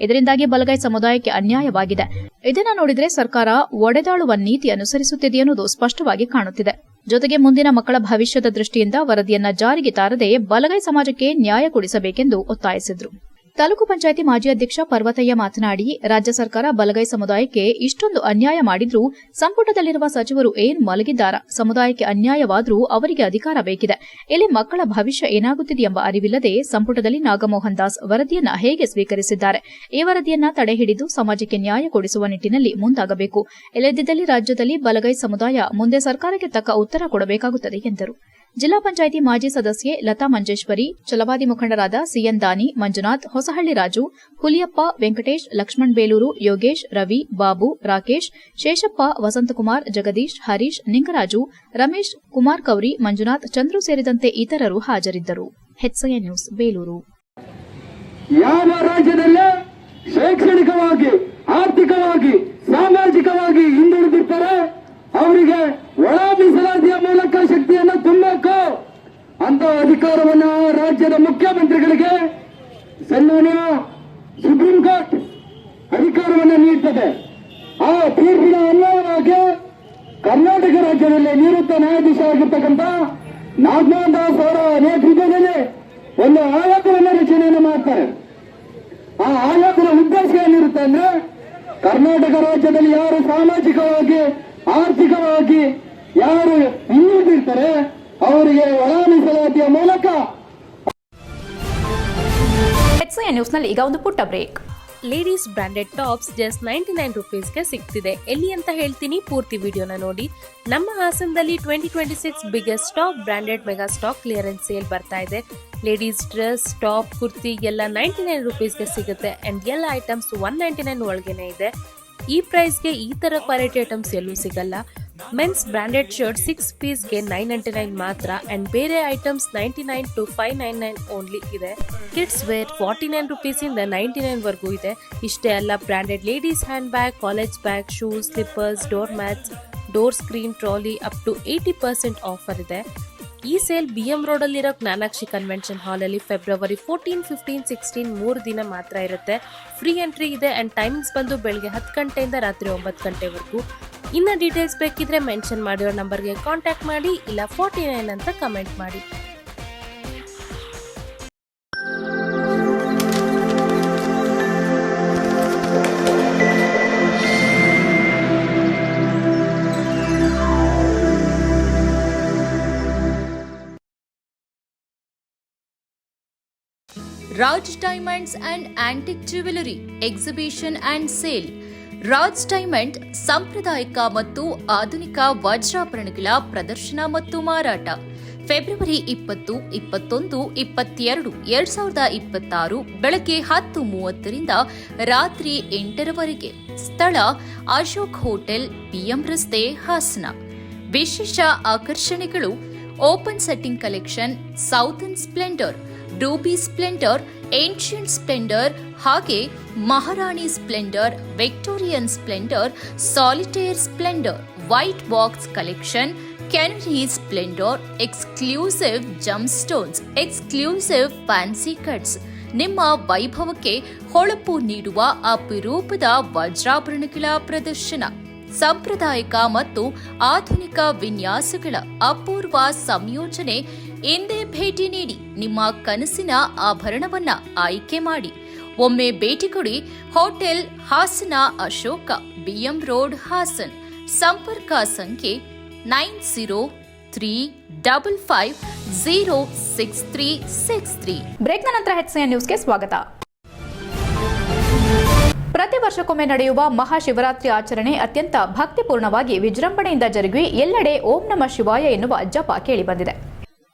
ಇದರಿಂದಾಗಿ ಬಲಗೈ ಸಮುದಾಯಕ್ಕೆ ಅನ್ಯಾಯವಾಗಿದೆ. ಇದನ್ನು ನೋಡಿದರೆ ಸರ್ಕಾರ ಒಡೆದಾಳುವ ನೀತಿ ಅನುಸರಿಸುತ್ತಿದೆ ಎನ್ನುವುದು ಸ್ಪಷ್ಟವಾಗಿ ಕಾಣುತ್ತಿದೆ. ಜೊತೆಗೆ ಮುಂದಿನ ಮಕ್ಕಳ ಭವಿಷ್ಯದ ದೃಷ್ಟಿಯಿಂದ ವರದಿಯನ್ನ ಜಾರಿಗೆ ತಾರದೆ ಬಲಗೈ ಸಮಾಜಕ್ಕೆ ನ್ಯಾಯ ಕೊಡಿಸಬೇಕೆಂದು ಒತ್ತಾಯಿಸಿದರು. ತಾಲೂಕು ಪಂಚಾಯಿತಿ ಮಾಜಿ ಅಧ್ಯಕ್ಷ ಪರ್ವತಯ್ಯ ಮಾತನಾಡಿ, ರಾಜ್ಯ ಸರ್ಕಾರ ಬಲಗೈ ಸಮುದಾಯಕ್ಕೆ ಇಷ್ಟೊಂದು ಅನ್ಯಾಯ ಮಾಡಿದ್ರೂ ಸಂಪುಟದಲ್ಲಿರುವ ಸಚಿವರು ಏನು ಮಲಗಿದ್ದಾರಾ? ಸಮುದಾಯಕ್ಕೆ ಅನ್ಯಾಯವಾದರೂ ಅವರಿಗೆ ಅಧಿಕಾರ ಬೇಕಿದೆ. ಇಲ್ಲಿ ಮಕ್ಕಳ ಭವಿಷ್ಯ ಏನಾಗುತ್ತಿದೆ ಎಂಬ ಅರಿವಿಲ್ಲದೆ ಸಂಪುಟದಲ್ಲಿ ನಾಗಮೋಹನ್ ದಾಸ್ ವರದಿಯನ್ನ ಹೇಗೆ ಸ್ವೀಕರಿಸಿದ್ದಾರೆ? ಈ ವರದಿಯನ್ನ ತಡೆಹಿಡಿದು ಸಮಾಜಕ್ಕೆ ನ್ಯಾಯ ಕೊಡಿಸುವ ನಿಟ್ಟಿನಲ್ಲಿ ಮುಂದಾಗಬೇಕು. ಇಲ್ಲದಿದ್ದಲ್ಲಿ ರಾಜ್ಯದಲ್ಲಿ ಬಲಗೈ ಸಮುದಾಯ ಮುಂದೆ ಸರ್ಕಾರಕ್ಕೆ ತಕ್ಕ ಉತ್ತರ ಕೊಡಬೇಕಾಗುತ್ತದೆ ಎಂದರು. ಜಿಲ್ಲಾ ಪಂಚಾಯಿತಿ ಮಾಜಿ ಸದಸ್ಯೆ ಲತಾ ಮಂಜೇಶ್ವರಿ, ಛಲವಾದಿ ಮುಖಂಡರಾದ CN ದಾನಿ, ಮಂಜುನಾಥ್, ಹೊಸಹಳ್ಳಿ ರಾಜು, ಹುಲಿಯಪ್ಪ, ವೆಂಕಟೇಶ್, ಲಕ್ಷ್ಮಣ್ ಬೇಲೂರು, ಯೋಗೇಶ್, ರವಿ, ಬಾಬು, ರಾಕೇಶ್, ಶೇಷಪ್ಪ, ವಸಂತಕುಮಾರ್, ಜಗದೀಶ್, ಹರೀಶ್, ನಿಂಗರಾಜು, ರಮೇಶ್, ಕುಮಾರ್ ಕೌರಿ, ಮಂಜುನಾಥ್, ಚಂದ್ರು ಸೇರಿದಂತೆ ಇತರರು ಹಾಜರಿದ್ದರು. HCN news Belur. ಯಾವ ರಾಜ್ಯದಲ್ಲೇ ಶೈಕ್ಷಣಿಕವಾಗಿ, ಆರ್ಥಿಕವಾಗಿ, ಸಾಮಾಜಿಕವಾಗಿ ಹಿಂದುಳಿದಿರ್ತಾರೆ ಅವರಿಗೆ ಒಳ ಮೀಸಲಾತಿಯ ಮೂಲಕ ಶಕ್ತಿಯನ್ನು ತುಂಬಬೇಕು ಅಂತ ಅಧಿಕಾರವನ್ನು ರಾಜ್ಯದ ಮುಖ್ಯಮಂತ್ರಿಗಳಿಗೆ ಸನ್ಮಾನ್ಯ ಸುಪ್ರೀಂ ಕೋರ್ಟ್ ಅಧಿಕಾರವನ್ನು ನೀಡುತ್ತದೆ. ಆ ತೀರ್ಪಿನ ಅನ್ವಯವಾಗಿ ಕರ್ನಾಟಕ ರಾಜ್ಯದಲ್ಲಿ ನಿವೃತ್ತ ನ್ಯಾಯಾಧೀಶರಾಗಿರ್ತಕ್ಕಂಥ ನಾಗಮೋಹನ್ ದಾಸ್ ಅವರ ನೇತೃತ್ವದಲ್ಲಿ ಒಂದು ಆಯೋಗವನ್ನು ರಚನೆಯನ್ನು ಮಾಡ್ತಾರೆ. ಆ ಆಯೋಗದ ಉದ್ದೇಶ ಏನಿರುತ್ತೆ ಅಂದ್ರೆ, ಕರ್ನಾಟಕ ರಾಜ್ಯದಲ್ಲಿ ಯಾರು ಸಾಮಾಜಿಕವಾಗಿ ಆರ್ಥಿಕವಾಗಿ ಯಾರು ಹಿಂದುಳಿದಿರ್ತಾರೆ ಅವರಿಗೆ ಒಳ ಮೀಸಲಾತಿಯ ಮೂಲಕ. HCN ನ್ಯೂಸ್ನಲ್ಲಿ ಈಗ ಒಂದು ಪುಟ್ಟ break. Ladies branded tops just 99 ರುಪೀಸ್ಗೆ ಸಿಗ್ತಿದೆ. ಎಲ್ಲಿ ಅಂತ ಹೇಳ್ತೀನಿ, ಪೂರ್ತಿ ವಿಡಿಯೋನ ನೋಡಿ. ನಮ್ಮ ಹಾಸನದಲ್ಲಿ 2026 biggest top branded mega stock clearance sale ಬರ್ತಾ ಇದೆ. ಲೇಡೀಸ್ ಡ್ರೆಸ್, ಟಾಪ್, ಕುರ್ತಿ ಎಲ್ಲ 99 ರುಪೀಸ್ಗೆ ಸಿಗುತ್ತೆ ಅಂಡ್ ಎಲ್ಲ ಐಟಮ್ಸ್ 199 ಒಳಗೇನೆ ಇದೆ. ಈ ಪ್ರೈಸ್ಗೆ ಈ ತರ ಕ್ವಾಲಿಟಿ ಐಟಮ್ಸ್ ಎಲ್ಲೂ ಸಿಗಲ್ಲ. ಮೆನ್ಸ್ ಬ್ರಾಂಡೆಡ್ ಶರ್ಟ್ 6 ಪೀಸ್ಗೆ 999 ಮಾತ್ರ ಅಂಡ್ ಬೇರೆ ಐಟಮ್ಸ್ 99 to 599 ಓನ್ಲಿ ಇದೆ. ಕಿಡ್ಸ್ ವೇರ್ 49 ರುಪೀಸಿಂದ 99 ವರೆಗೂ ಇದೆ. ಇಷ್ಟೇ ಅಲ್ಲ, branded ladies hand bag, college bag, shoes, slippers, door mats, door screen, trolley up to 80% offer ಇದೆ. ಈ ಸೇಲ್ BM ರೋಡಲ್ಲಿರೋ ಜ್ಞಾನಾಕ್ಷಿ ಕನ್ವೆನ್ಷನ್ ಹಾಲಲ್ಲಿ ಫೆಬ್ರವರಿ 14, 15, 16 3 ದಿನ ಮಾತ್ರ ಇರುತ್ತೆ. ಫ್ರೀ ಎಂಟ್ರಿ ಇದೆ ಅಂಡ್ ಟೈಮಿಂಗ್ಸ್ ಬಂದು ಬೆಳಗ್ಗೆ 10 ಗಂಟೆಯಿಂದ ರಾತ್ರಿ 9 ಗಂಟೆವರೆಗೂ. ಇನ್ನ ಡೀಟೇಲ್ಸ್ ಬೇಕಿದ್ರೆ ಮೆನ್ಷನ್ ಮಾಡಿರೋ ನಂಬರ್ಗೆ ಕಾಂಟ್ಯಾಕ್ಟ್ ಮಾಡಿ, ಇಲ್ಲ 49 ಅಂತ ಕಮೆಂಟ್ ಮಾಡಿ. Raj diamonds and antique jewellery exhibition and sale. Raj diamond ಸಾಂಪ್ರದಾಯಿಕ ಮತ್ತು ಆಧುನಿಕ ವಜ್ರಾಭರಣಗಳ ಪ್ರದರ್ಶನ ಮತ್ತು ಮಾರಾಟ. ಫೆಬ್ರವರಿ 20, 21, 22, 2026 ಬೆಳಗ್ಗೆ 10:30ರಿಂದ ರಾತ್ರಿ 8ರವರೆಗೆ. ಸ್ಥಳ ಅಶೋಕ್ ಹೋಟೆಲ್, BM ರಸ್ತೆ, ಹಾಸನ. ವಿಶೇಷ ಆಕರ್ಷಣೆಗಳು: open setting collection, southern splendour, ruby splendour, ancient splendour ಹಾಗೆ Maharani splendour, Victorian splendour, solitaire splendour, white box collection, canary splendour, exclusive gem stones, exclusive fancy cuts. ನಿಮ್ಮ ವೈಭವಕ್ಕೆ ಹೊಳಪು ನೀಡುವ ಅಪರೂಪದ ವಜ್ರಾಭರಣಗಳ ಪ್ರದರ್ಶನ. ಸಾಂಪ್ರದಾಯಿಕ ಮತ್ತು ಆಧುನಿಕ ವಿನ್ಯಾಸಗಳ ಅಪೂರ್ವ ಸಂಯೋಜನೆ. ಇಂದೇ ಭೇಟಿ ನೀಡಿ, ನಿಮ್ಮ ಕನಸಿನ ಆಭರಣವನ್ನ ಆಯ್ಕೆ ಮಾಡಿ. ಒಮ್ಮೆ ಭೇಟಿ ಕೊಡಿ. Hotel Hassan, Ashoka, BM road, Hassan. ಸಂಪರ್ಕ ಸಂಖ್ಯೆ 9035506363. ಬ್ರೇಕ್ನ ನಂತರ HCN ನ್ಯೂಸ್ಗೆ ಸ್ವಾಗತ. ಪ್ರತಿ ವರ್ಷಕ್ಕೊಮ್ಮೆ ನಡೆಯುವ ಮಹಾಶಿವರಾತ್ರಿ ಆಚರಣೆ ಅತ್ಯಂತ ಭಕ್ತಿಪೂರ್ಣವಾಗಿ ವಿಜೃಂಭಣೆಯಿಂದ ಜರುಗಿ ಎಲ್ಲೆಡೆ ಓಂ ನಮಃ ಶಿವಾಯ ಎನ್ನುವ ಜಪ ಕೇಳಿಬಂದಿದೆ.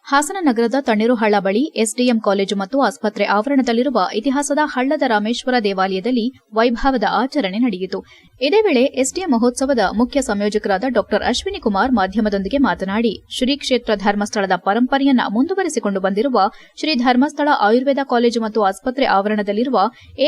ಹಾಸನ ನಗರದ ತಣ್ಣೀರುಹಳ್ಳ ಬಳಿ SDM ಕಾಲೇಜು ಮತ್ತು ಆಸ್ಪತ್ರೆ ಆವರಣದಲ್ಲಿರುವ ಇತಿಹಾಸದ ಹಳ್ಳದ ರಾಮೇಶ್ವರ ದೇವಾಲಯದಲ್ಲಿ ವೈಭವದ ಆಚರಣೆ ನಡೆಯಿತು. ಇದೇ ವೇಳೆ SDM ಮಹೋತ್ಸವದ ಮುಖ್ಯ ಸಂಯೋಜಕರಾದ ಡಾ ಅಶ್ವಿನಿ ಕುಮಾರ್ ಮಾಧ್ಯಮದೊಂದಿಗೆ ಮಾತನಾಡಿ, ಶ್ರೀ ಕ್ಷೇತ್ರ ಧರ್ಮಸ್ಥಳದ ಪರಂಪರೆಯನ್ನ ಮುಂದುವರೆಸಿಕೊಂಡು ಬಂದಿರುವ ಶ್ರೀ ಧರ್ಮಸ್ಥಳ ಆಯುರ್ವೇದ ಕಾಲೇಜು ಮತ್ತು ಆಸ್ಪತ್ರೆ ಆವರಣದಲ್ಲಿರುವ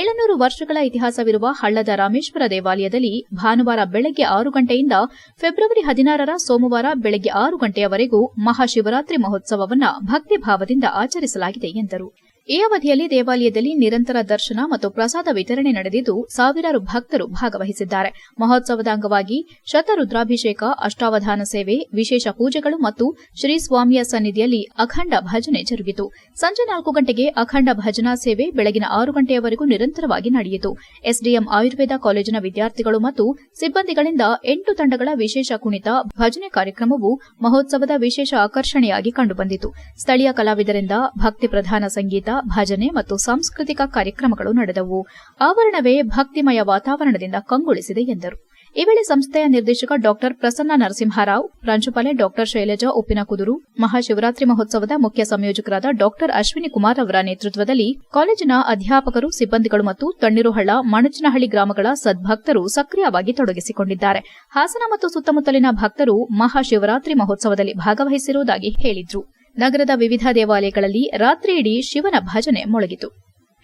700 ವರ್ಷಗಳ ಇತಿಹಾಸವಿರುವ ಹಳ್ಳದ ರಾಮೇಶ್ವರ ದೇವಾಲಯದಲ್ಲಿ ಭಾನುವಾರ ಬೆಳಗ್ಗೆ 6 ಗಂಟೆಯಿಂದ ಫೆಬ್ರವರಿ 16ರ ಸೋಮವಾರ ಬೆಳಗ್ಗೆ 6 ಗಂಟೆಯವರೆಗೂ ಮಹಾಶಿವರಾತ್ರಿ ಮಹೋತ್ಸವ ಭಕ್ತಿಭಾವದಿಂದ ಆಚರಿಸಲಾಗಿದೆ ಎಂದರು. ಈ ಅವಧಿಯಲ್ಲಿ ದೇವಾಲಯದಲ್ಲಿ ನಿರಂತರ ದರ್ಶನ ಮತ್ತು ಪ್ರಸಾದ ವಿತರಣೆ ನಡೆದಿದ್ದು ಸಾವಿರಾರು ಭಕ್ತರು ಭಾಗವಹಿಸಿದ್ದಾರೆ. ಮಹೋತ್ಸವದ ಅಂಗವಾಗಿ ಶತರುದ್ರಾಭಿಷೇಕ, ಅಷ್ಟಾವಧಾನ ಸೇವೆ, ವಿಶೇಷ ಪೂಜೆಗಳು ಮತ್ತು ಶ್ರೀ ಸ್ವಾಮಿಯ ಸನ್ನಿಧಿಯಲ್ಲಿ ಅಖಂಡ ಭಜನೆ ಜರುಗಿತು. ಸಂಜೆ 4 ಗಂಟೆಗೆ ಅಖಂಡ ಭಜನಾ ಸೇವೆ, ಬೆಳಗಿನ 6 ಗಂಟೆಯವರೆಗೂ ನಿರಂತರವಾಗಿ ನಡೆಯಿತು. SDM ಆಯುರ್ವೇದ ಕಾಲೇಜಿನ ವಿದ್ಯಾರ್ಥಿಗಳು ಮತ್ತು ಸಿಬ್ಬಂದಿಗಳಿಂದ 8 ತಂಡಗಳ ವಿಶೇಷ ಕುಣಿತ, ಭಜನೆ ಕಾರ್ಯಕ್ರಮವು ಮಹೋತ್ಸವದ ವಿಶೇಷ ಆಕರ್ಷಣೆಯಾಗಿ ಕಂಡುಬಂದಿತು. ಸ್ಥಳೀಯ ಕಲಾವಿದರಿಂದ ಭಕ್ತಿ ಪ್ರಧಾನ ಸಂಗೀತ, ಭಜನೆ ಮತ್ತು ಸಾಂಸ್ಕೃತಿಕ ಕಾರ್ಯಕ್ರಮಗಳು ನಡೆದವು. ಆವರಣವೇ ಭಕ್ತಿಮಯ ವಾತಾವರಣದಿಂದ ಕಂಗೊಳಿಸಿದೆ ಎಂದರು. ಈ ವೇಳೆ ಸಂಸ್ಥೆಯ ನಿರ್ದೇಶಕ ಡಾ ಪ್ರಸನ್ನ ನರಸಿಂಹರಾವ್, ಪ್ರಾಂಶುಪಾಲೆ ಡಾ ಶೈಲಜಾ ಉಪ್ಪಿನಕುದುರು, ಮಹಾಶಿವರಾತ್ರಿ ಮಹೋತ್ಸವದ ಮುಖ್ಯ ಸಂಯೋಜಕರಾದ ಡಾ ಅಶ್ವಿನಿ ಕುಮಾರ್ ಅವರ ನೇತೃತ್ವದಲ್ಲಿ ಕಾಲೇಜಿನ ಅಧ್ಯಾಪಕರು, ಸಿಬ್ಬಂದಿಗಳು ಮತ್ತು ತಣ್ಣೀರುಹಳ್ಳ, ಮಣಚನಹಳ್ಳಿ ಗ್ರಾಮಗಳ ಸದ್ಭಕ್ತರು ಸಕ್ರಿಯವಾಗಿ ತೊಡಗಿಸಿಕೊಂಡಿದ್ದಾರೆ. ಹಾಸನ ಮತ್ತು ಸುತ್ತಮುತ್ತಲಿನ ಭಕ್ತರು ಮಹಾಶಿವರಾತ್ರಿ ಮಹೋತ್ಸವದಲ್ಲಿ ಭಾಗವಹಿಸಿರುವುದಾಗಿ ಹೇಳಿದ್ರು. ನಗರದ ವಿವಿಧ ದೇವಾಲಯಗಳಲ್ಲಿ ರಾತ್ರಿಯಿಡೀ ಶಿವನ ಭಜನೆ ಮೊಳಗಿತು.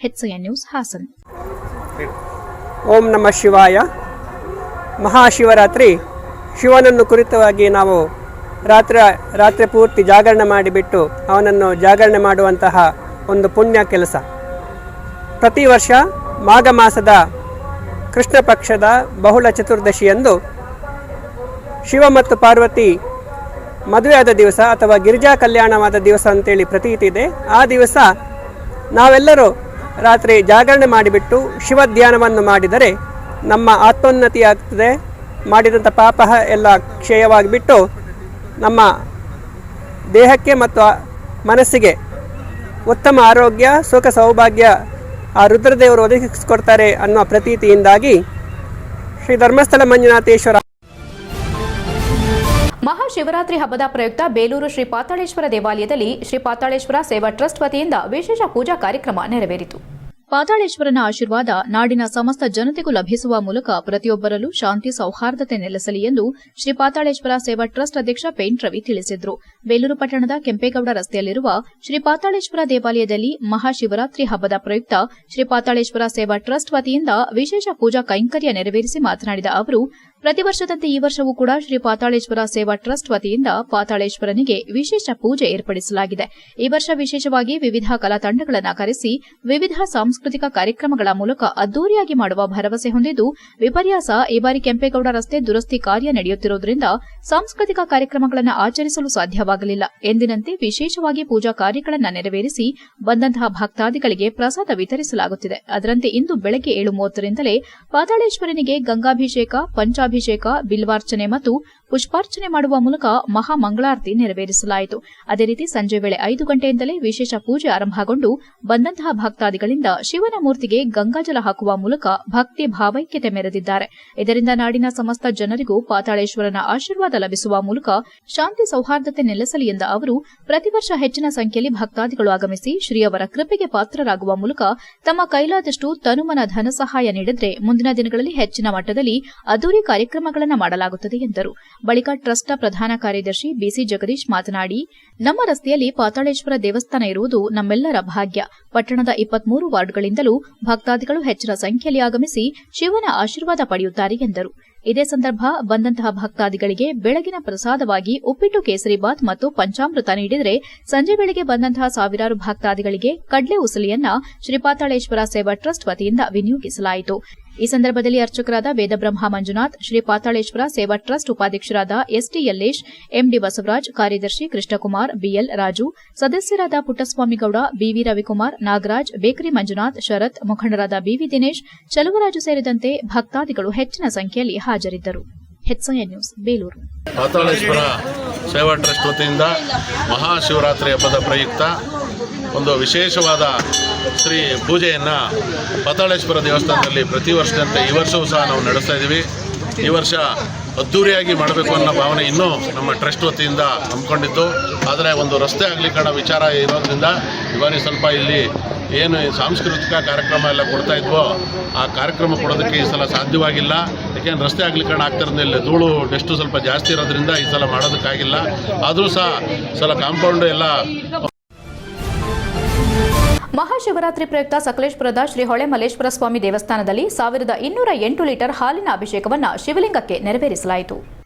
HCN news, Hassan. ಓಂ ನಮಃ ಶಿವಾಯ. ಮಹಾಶಿವರಾತ್ರಿ ಶಿವನನ್ನು ಕುರಿತವಾಗಿ ನಾವು ರಾತ್ರಿ ಪೂರ್ತಿ ಜಾಗರಣೆ ಮಾಡಿಬಿಟ್ಟು ಅವನನ್ನು ಜಾಗರಣೆ ಮಾಡುವಂತಹ ಒಂದು ಪುಣ್ಯ ಕೆಲಸ. ಪ್ರತಿ ವರ್ಷ ಮಾಘ ಮಾಸದ ಕೃಷ್ಣ ಪಕ್ಷದ ಬಹುಳ ಚತುರ್ದಶಿಯಂದು ಶಿವ ಮತ್ತು ಪಾರ್ವತಿ ಮದುವೆಯಾದ ದಿವಸ ಅಥವಾ ಗಿರಿಜಾ ಕಲ್ಯಾಣವಾದ ದಿವಸ ಅಂತೇಳಿ ಪ್ರತೀತಿ ಇದೆ. ಆ ದಿವಸ ನಾವೆಲ್ಲರೂ ರಾತ್ರಿ ಜಾಗರಣೆ ಮಾಡಿಬಿಟ್ಟು ಶಿವ ಧ್ಯಾನವನ್ನು ಮಾಡಿದರೆ ನಮ್ಮ ಆತ್ಮೋನ್ನತಿ ಆಗ್ತದೆ. ಮಾಡಿದಂಥ ಪಾಪ ಎಲ್ಲ ಕ್ಷಯವಾಗಿಬಿಟ್ಟು ನಮ್ಮ ದೇಹಕ್ಕೆ ಮತ್ತು ಮನಸ್ಸಿಗೆ ಉತ್ತಮ ಆರೋಗ್ಯ, ಸುಖ, ಸೌಭಾಗ್ಯ ಆ ರುದ್ರದೇವರು ಒದಗಿಸಿಕೊಡ್ತಾರೆ ಅನ್ನೋ ಪ್ರತೀತಿಯಿಂದಾಗಿ ಶ್ರೀ ಧರ್ಮಸ್ಥಳ ಮಂಜುನಾಥೇಶ್ವರ ಮಹಾಶಿವರಾತ್ರಿ ಹಬ್ಬದ ಪ್ರಯುಕ್ತ ಬೇಲೂರು ಶ್ರೀ ಪಾತಾಳೇಶ್ವರ ದೇವಾಲಯದಲ್ಲಿ ಶ್ರೀ ಪಾತಾಳೇಶ್ವರ ಸೇವಾ ಟ್ರಸ್ಟ್ ವತಿಯಿಂದ ವಿಶೇಷ ಪೂಜಾ ಕಾರ್ಯಕ್ರಮ ನೆರವೇರಿತು. ಪಾತಾಳೇಶ್ವರನ ಆಶೀರ್ವಾದ ನಾಡಿನ ಸಮಸ್ತ ಜನತೆಗೂ ಲಭಿಸುವ ಮೂಲಕ ಪ್ರತಿಯೊಬ್ಬರಲ್ಲೂ ಶಾಂತಿ ಸೌಹಾರ್ದತೆ ನೆಲೆಸಲಿ ಎಂದು ಶ್ರೀ ಪಾತಾಳೇಶ್ವರ ಸೇವಾ ಟ್ರಸ್ಟ್ ಅಧ್ಯಕ್ಷ ಪೇಂಟ್ ರವಿ ತಿಳಿಸಿದರು. ಬೇಲೂರು ಪಟ್ಟಣದ ಕೆಂಪೇಗೌಡ ರಸ್ತೆಯಲ್ಲಿರುವ ಶ್ರೀ ಪಾತಾಳೇಶ್ವರ ದೇವಾಲಯದಲ್ಲಿ ಮಹಾಶಿವರಾತ್ರಿ ಹಬ್ಬದ ಪ್ರಯುಕ್ತ ಶ್ರೀ ಪಾತಾಳೇಶ್ವರ ಸೇವಾ ಟ್ರಸ್ಟ್ ವತಿಯಿಂದ ವಿಶೇಷ ಪೂಜಾ ಕೈಂಕರ್ಯ ನೆರವೇರಿಸಿ ಮಾತನಾಡಿದ ಅವರು, ಪ್ರತಿ ವರ್ಷದಂತೆ ಈ ವರ್ಷವೂ ಕೂಡ ಶ್ರೀ ಪಾತಾಳೇಶ್ವರ ಸೇವಾ ಟ್ರಸ್ಟ್ ವತಿಯಿಂದ ಪಾತಾಳೇಶ್ವರನಿಗೆ ವಿಶೇಷ ಪೂಜೆ ಏರ್ಪಡಿಸಲಾಗಿದೆ. ಈ ವರ್ಷ ವಿಶೇಷವಾಗಿ ವಿವಿಧ ಕಲಾ ತಂಡಗಳನ್ನು ಕರೆಸಿ ವಿವಿಧ ಸಾಂಸ್ಕೃತಿಕ ಕಾರ್ಯಕ್ರಮಗಳ ಮೂಲಕ ಅದ್ದೂರಿಯಾಗಿ ಮಾಡುವ ಭರವಸೆ ಹೊಂದಿದ್ದು, ವಿಪರ್ಯಾಸ ಈ ಬಾರಿ ಕೆಂಪೇಗೌಡ ರಸ್ತೆ ದುರಸ್ತಿ ಕಾರ್ಯ ನಡೆಯುತ್ತಿರುವುದರಿಂದ ಸಾಂಸ್ಕೃತಿಕ ಕಾರ್ಯಕ್ರಮಗಳನ್ನು ಆಚರಿಸಲು ಸಾಧ್ಯವಾಗಲಿಲ್ಲ. ಎಂದಿನಂತೆ ವಿಶೇಷವಾಗಿ ಪೂಜಾ ಕಾರ್ಯಗಳನ್ನು ನೆರವೇರಿಸಿ ಬಂದಂತಹ ಭಕ್ತಾದಿಗಳಿಗೆ ಪ್ರಸಾದ ವಿತರಿಸಲಾಗುತ್ತಿದೆ. ಅದರಂತೆ ಇಂದು ಬೆಳಗ್ಗೆ 7:30ರಿಂದಲೇ ಪಾತಾಳೇಶ್ವರನಿಗೆ ಗಂಗಾಭಿಷೇಕ, ಪಂಚಾಭಿಷೇಕ, ಬಿಲ್ವಾರ್ಚನೆ ಮತ್ತು ಪುಷ್ಪಾರ್ಚನೆ ಮಾಡುವ ಮೂಲಕ ಮಹಾಮಂಗಳಾರತಿ ನೆರವೇರಿಸಲಾಯಿತು. ಅದೇ ರೀತಿ ಸಂಜೆ ವೇಳೆ 5 ಗಂಟೆಯಿಂದಲೇ ವಿಶೇಷ ಪೂಜೆ ಆರಂಭಗೊಂಡು ಬಂದಂತಹ ಭಕ್ತಾದಿಗಳಿಂದ ಶಿವನ ಮೂರ್ತಿಗೆ ಗಂಗಾಜಲ ಹಾಕುವ ಮೂಲಕ ಭಕ್ತಿ ಭಾವೈಕ್ಯತೆ ಮೆರೆದಿದ್ದಾರೆ. ಇದರಿಂದ ನಾಡಿನ ಸಮಸ್ತ ಜನರಿಗೂ ಪಾತಾಳೇಶ್ವರನ ಆಶೀರ್ವಾದ ಲಭಿಸುವ ಮೂಲಕ ಶಾಂತಿ ಸೌಹಾರ್ದತೆ ನೆಲೆಸಲಿ ಎಂದ ಅವರು, ಪ್ರತಿ ವರ್ಷ ಹೆಚ್ಚಿನ ಸಂಖ್ಯೆಯಲ್ಲಿ ಭಕ್ತಾದಿಗಳು ಆಗಮಿಸಿ ಶ್ರೀಯವರ ಕೃಪೆಗೆ ಪಾತ್ರರಾಗುವ ಮೂಲಕ ತಮ್ಮ ಕೈಲಾದಷ್ಟು ತನುಮನ ಧನ ಸಹಾಯ ನೀಡಿದರೆ ಮುಂದಿನ ದಿನಗಳಲ್ಲಿ ಹೆಚ್ಚಿನ ಮಟ್ಟದಲ್ಲಿ ಅದ್ದೂರಿ ಕಾರ್ಯಕ್ರಮಗಳನ್ನು ಮಾಡಲಾಗುತ್ತದೆ ಎಂದರು. ಬಳಿಕ ಟ್ರಸ್ಟ್ನ ಪ್ರಧಾನ ಕಾರ್ಯದರ್ಶಿ ಬಿಸಿ ಜಗದೀಶ್ ಮಾತನಾಡಿ, ನಮ್ಮ ರಸ್ತೆಯಲ್ಲಿ ಪಾತಾಳೇಶ್ವರ ದೇವಸ್ಥಾನ ಇರುವುದು ನಮ್ಮೆಲ್ಲರ ಭಾಗ್ಯ. ಪಟ್ಟಣದ 23 ವಾರ್ಡ್ಗಳಿಂದಲೂ ಭಕ್ತಾದಿಗಳು ಹೆಚ್ಚಿನ ಸಂಖ್ಯೆಯಲ್ಲಿ ಆಗಮಿಸಿ ಶಿವನ ಆಶೀರ್ವಾದ ಪಡೆಯುತ್ತಾರೆ ಎಂದರು. ಇದೇ ಸಂದರ್ಭ ಬಂದಂತಹ ಭಕ್ತಾದಿಗಳಿಗೆ ಬೆಳಗಿನ ಪ್ರಸಾದವಾಗಿ ಉಪ್ಪಿಟ್ಟು, ಕೇಸರಿಬಾತ್ ಮತ್ತು ಪಂಚಾಮೃತ ನೀಡಿದರೆ ಸಂಜೆ ವೇಳೆಗೆ ಬಂದಂತಹ ಸಾವಿರಾರು ಭಕ್ತಾದಿಗಳಿಗೆ ಕಡ್ಲೆ ಉಸಲಿಯನ್ನ ಶ್ರೀ ಪಾತಾಳೇಶ್ವರ ಸೇವಾ ಟ್ರಸ್ಟ್ ವತಿಯಿಂದ ವಿನಿಯೋಗಿಸಲಾಯಿತು. ಈ ಸಂದರ್ಭದಲ್ಲಿ ಅರ್ಚಕರಾದ ವೇದಬ್ರಹ್ಮ ಮಂಜುನಾಥ್, ಶ್ರೀ ಪಾತಾಳೇಶ್ವರ ಸೇವಾ ಟ್ರಸ್ಟ್ ಉಪಾಧ್ಯಕ್ಷರಾದ ಎಸ್ಟಿ ಯಲ್ಲೇಶ್, ಎಂಡಿ ಬಸವರಾಜ್, ಕಾರ್ಯದರ್ಶಿ ಕೃಷ್ಣಕುಮಾರ್, ಬಿಎಲ್ ರಾಜು, ಸದಸ್ಯರಾದ ಪುಟ್ಟಸ್ವಾಮಿಗೌಡ, ಬಿವಿ ರವಿಕುಮಾರ್, ನಾಗರಾಜ್, ಬೇಕರಿ ಮಂಜುನಾಥ್, ಶರತ್, ಮುಖಂಡರಾದ ಬಿವಿ ದಿನೇಶ್, ಚಲುವರಾಜು ಸೇರಿದಂತೆ ಭಕ್ತಾದಿಗಳು ಹೆಚ್ಚಿನ ಸಂಖ್ಯೆಯಲ್ಲಿ ಹಾಜರಿದ್ದರು. HCN news, Belur. ಪಾತಾಳೇಶ್ವರ ಸೇವಾ ಟ್ರಸ್ಟ್ ವತಿಯಿಂದ ಮಹಾಶಿವರಾತ್ರಿ ಹಬ್ಬದ ಪ್ರಯುಕ್ತ ಒಂದು ವಿಶೇಷವಾದ ಶ್ರೀ ಪೂಜೆಯನ್ನು ಪಾತಾಳೇಶ್ವರ ದೇವಸ್ಥಾನದಲ್ಲಿ ಪ್ರತಿ ವರ್ಷದಂತೆ ಈ ವರ್ಷವೂ ಸಹ ನಾವು ನಡೆಸ್ತಾ ಇದ್ದೀವಿ. ಈ ವರ್ಷ ಅದ್ದೂರಿಯಾಗಿ ಮಾಡಬೇಕು ಅನ್ನೋ ಭಾವನೆ ಇನ್ನೂ ನಮ್ಮ ಟ್ರಸ್ಟ್ ವತಿಯಿಂದ ಹಮ್ಮಿಕೊಂಡಿದ್ದು, ಆದರೆ ಒಂದು ರಸ್ತೆ ಅಗಲೀಕರಣ ವಿಚಾರ ಇರೋದ್ರಿಂದ ಈ ಬಾರಿ ಸ್ವಲ್ಪ ಇಲ್ಲಿ ಏನು ಸಾಂಸ್ಕೃತಿಕ ಕಾರ್ಯಕ್ರಮ ಎಲ್ಲ ಕೊಡ್ತಾ ಇದ್ವೋ ಆ ಕಾರ್ಯಕ್ರಮ ಕೊಡೋದಕ್ಕೆ ಈ ಸಲ ಸಾಧ್ಯವಾಗಿಲ್ಲ. ಯಾಕೆಂದ್ರೆ ರಸ್ತೆ ಅಗಲೀಕರಣ ಆಗ್ತಿರೋದ್ರಿಂದ ಇಲ್ಲಿ ಧೂಳು ಡಸ್ಟು ಸ್ವಲ್ಪ ಜಾಸ್ತಿ ಇರೋದ್ರಿಂದ ಈ ಸಲ ಮಾಡೋದಕ್ಕಾಗಿಲ್ಲ. ಆದರೂ ಸಹ ಸಲ ಕಾಂಪೌಂಡ್ ಎಲ್ಲ. ಮಹಾಶಿವರಾತ್ರಿ ಪ್ರಯುಕ್ತ ಸಕಲೇಶಪುರದ ಶ್ರೀ ಹೊಳೆಮಲ್ಲೇಶ್ವರ ಸ್ವಾಮಿ ದೇವಸ್ಥಾನದಲ್ಲಿ 1208 ಲೀಟರ್ ಹಾಲಿನ ಅಭಿಷೇಕವನ್ನು ಶಿವಲಿಂಗಕ್ಕೆ ನೆರವೇರಿಸಲಾಯಿತು.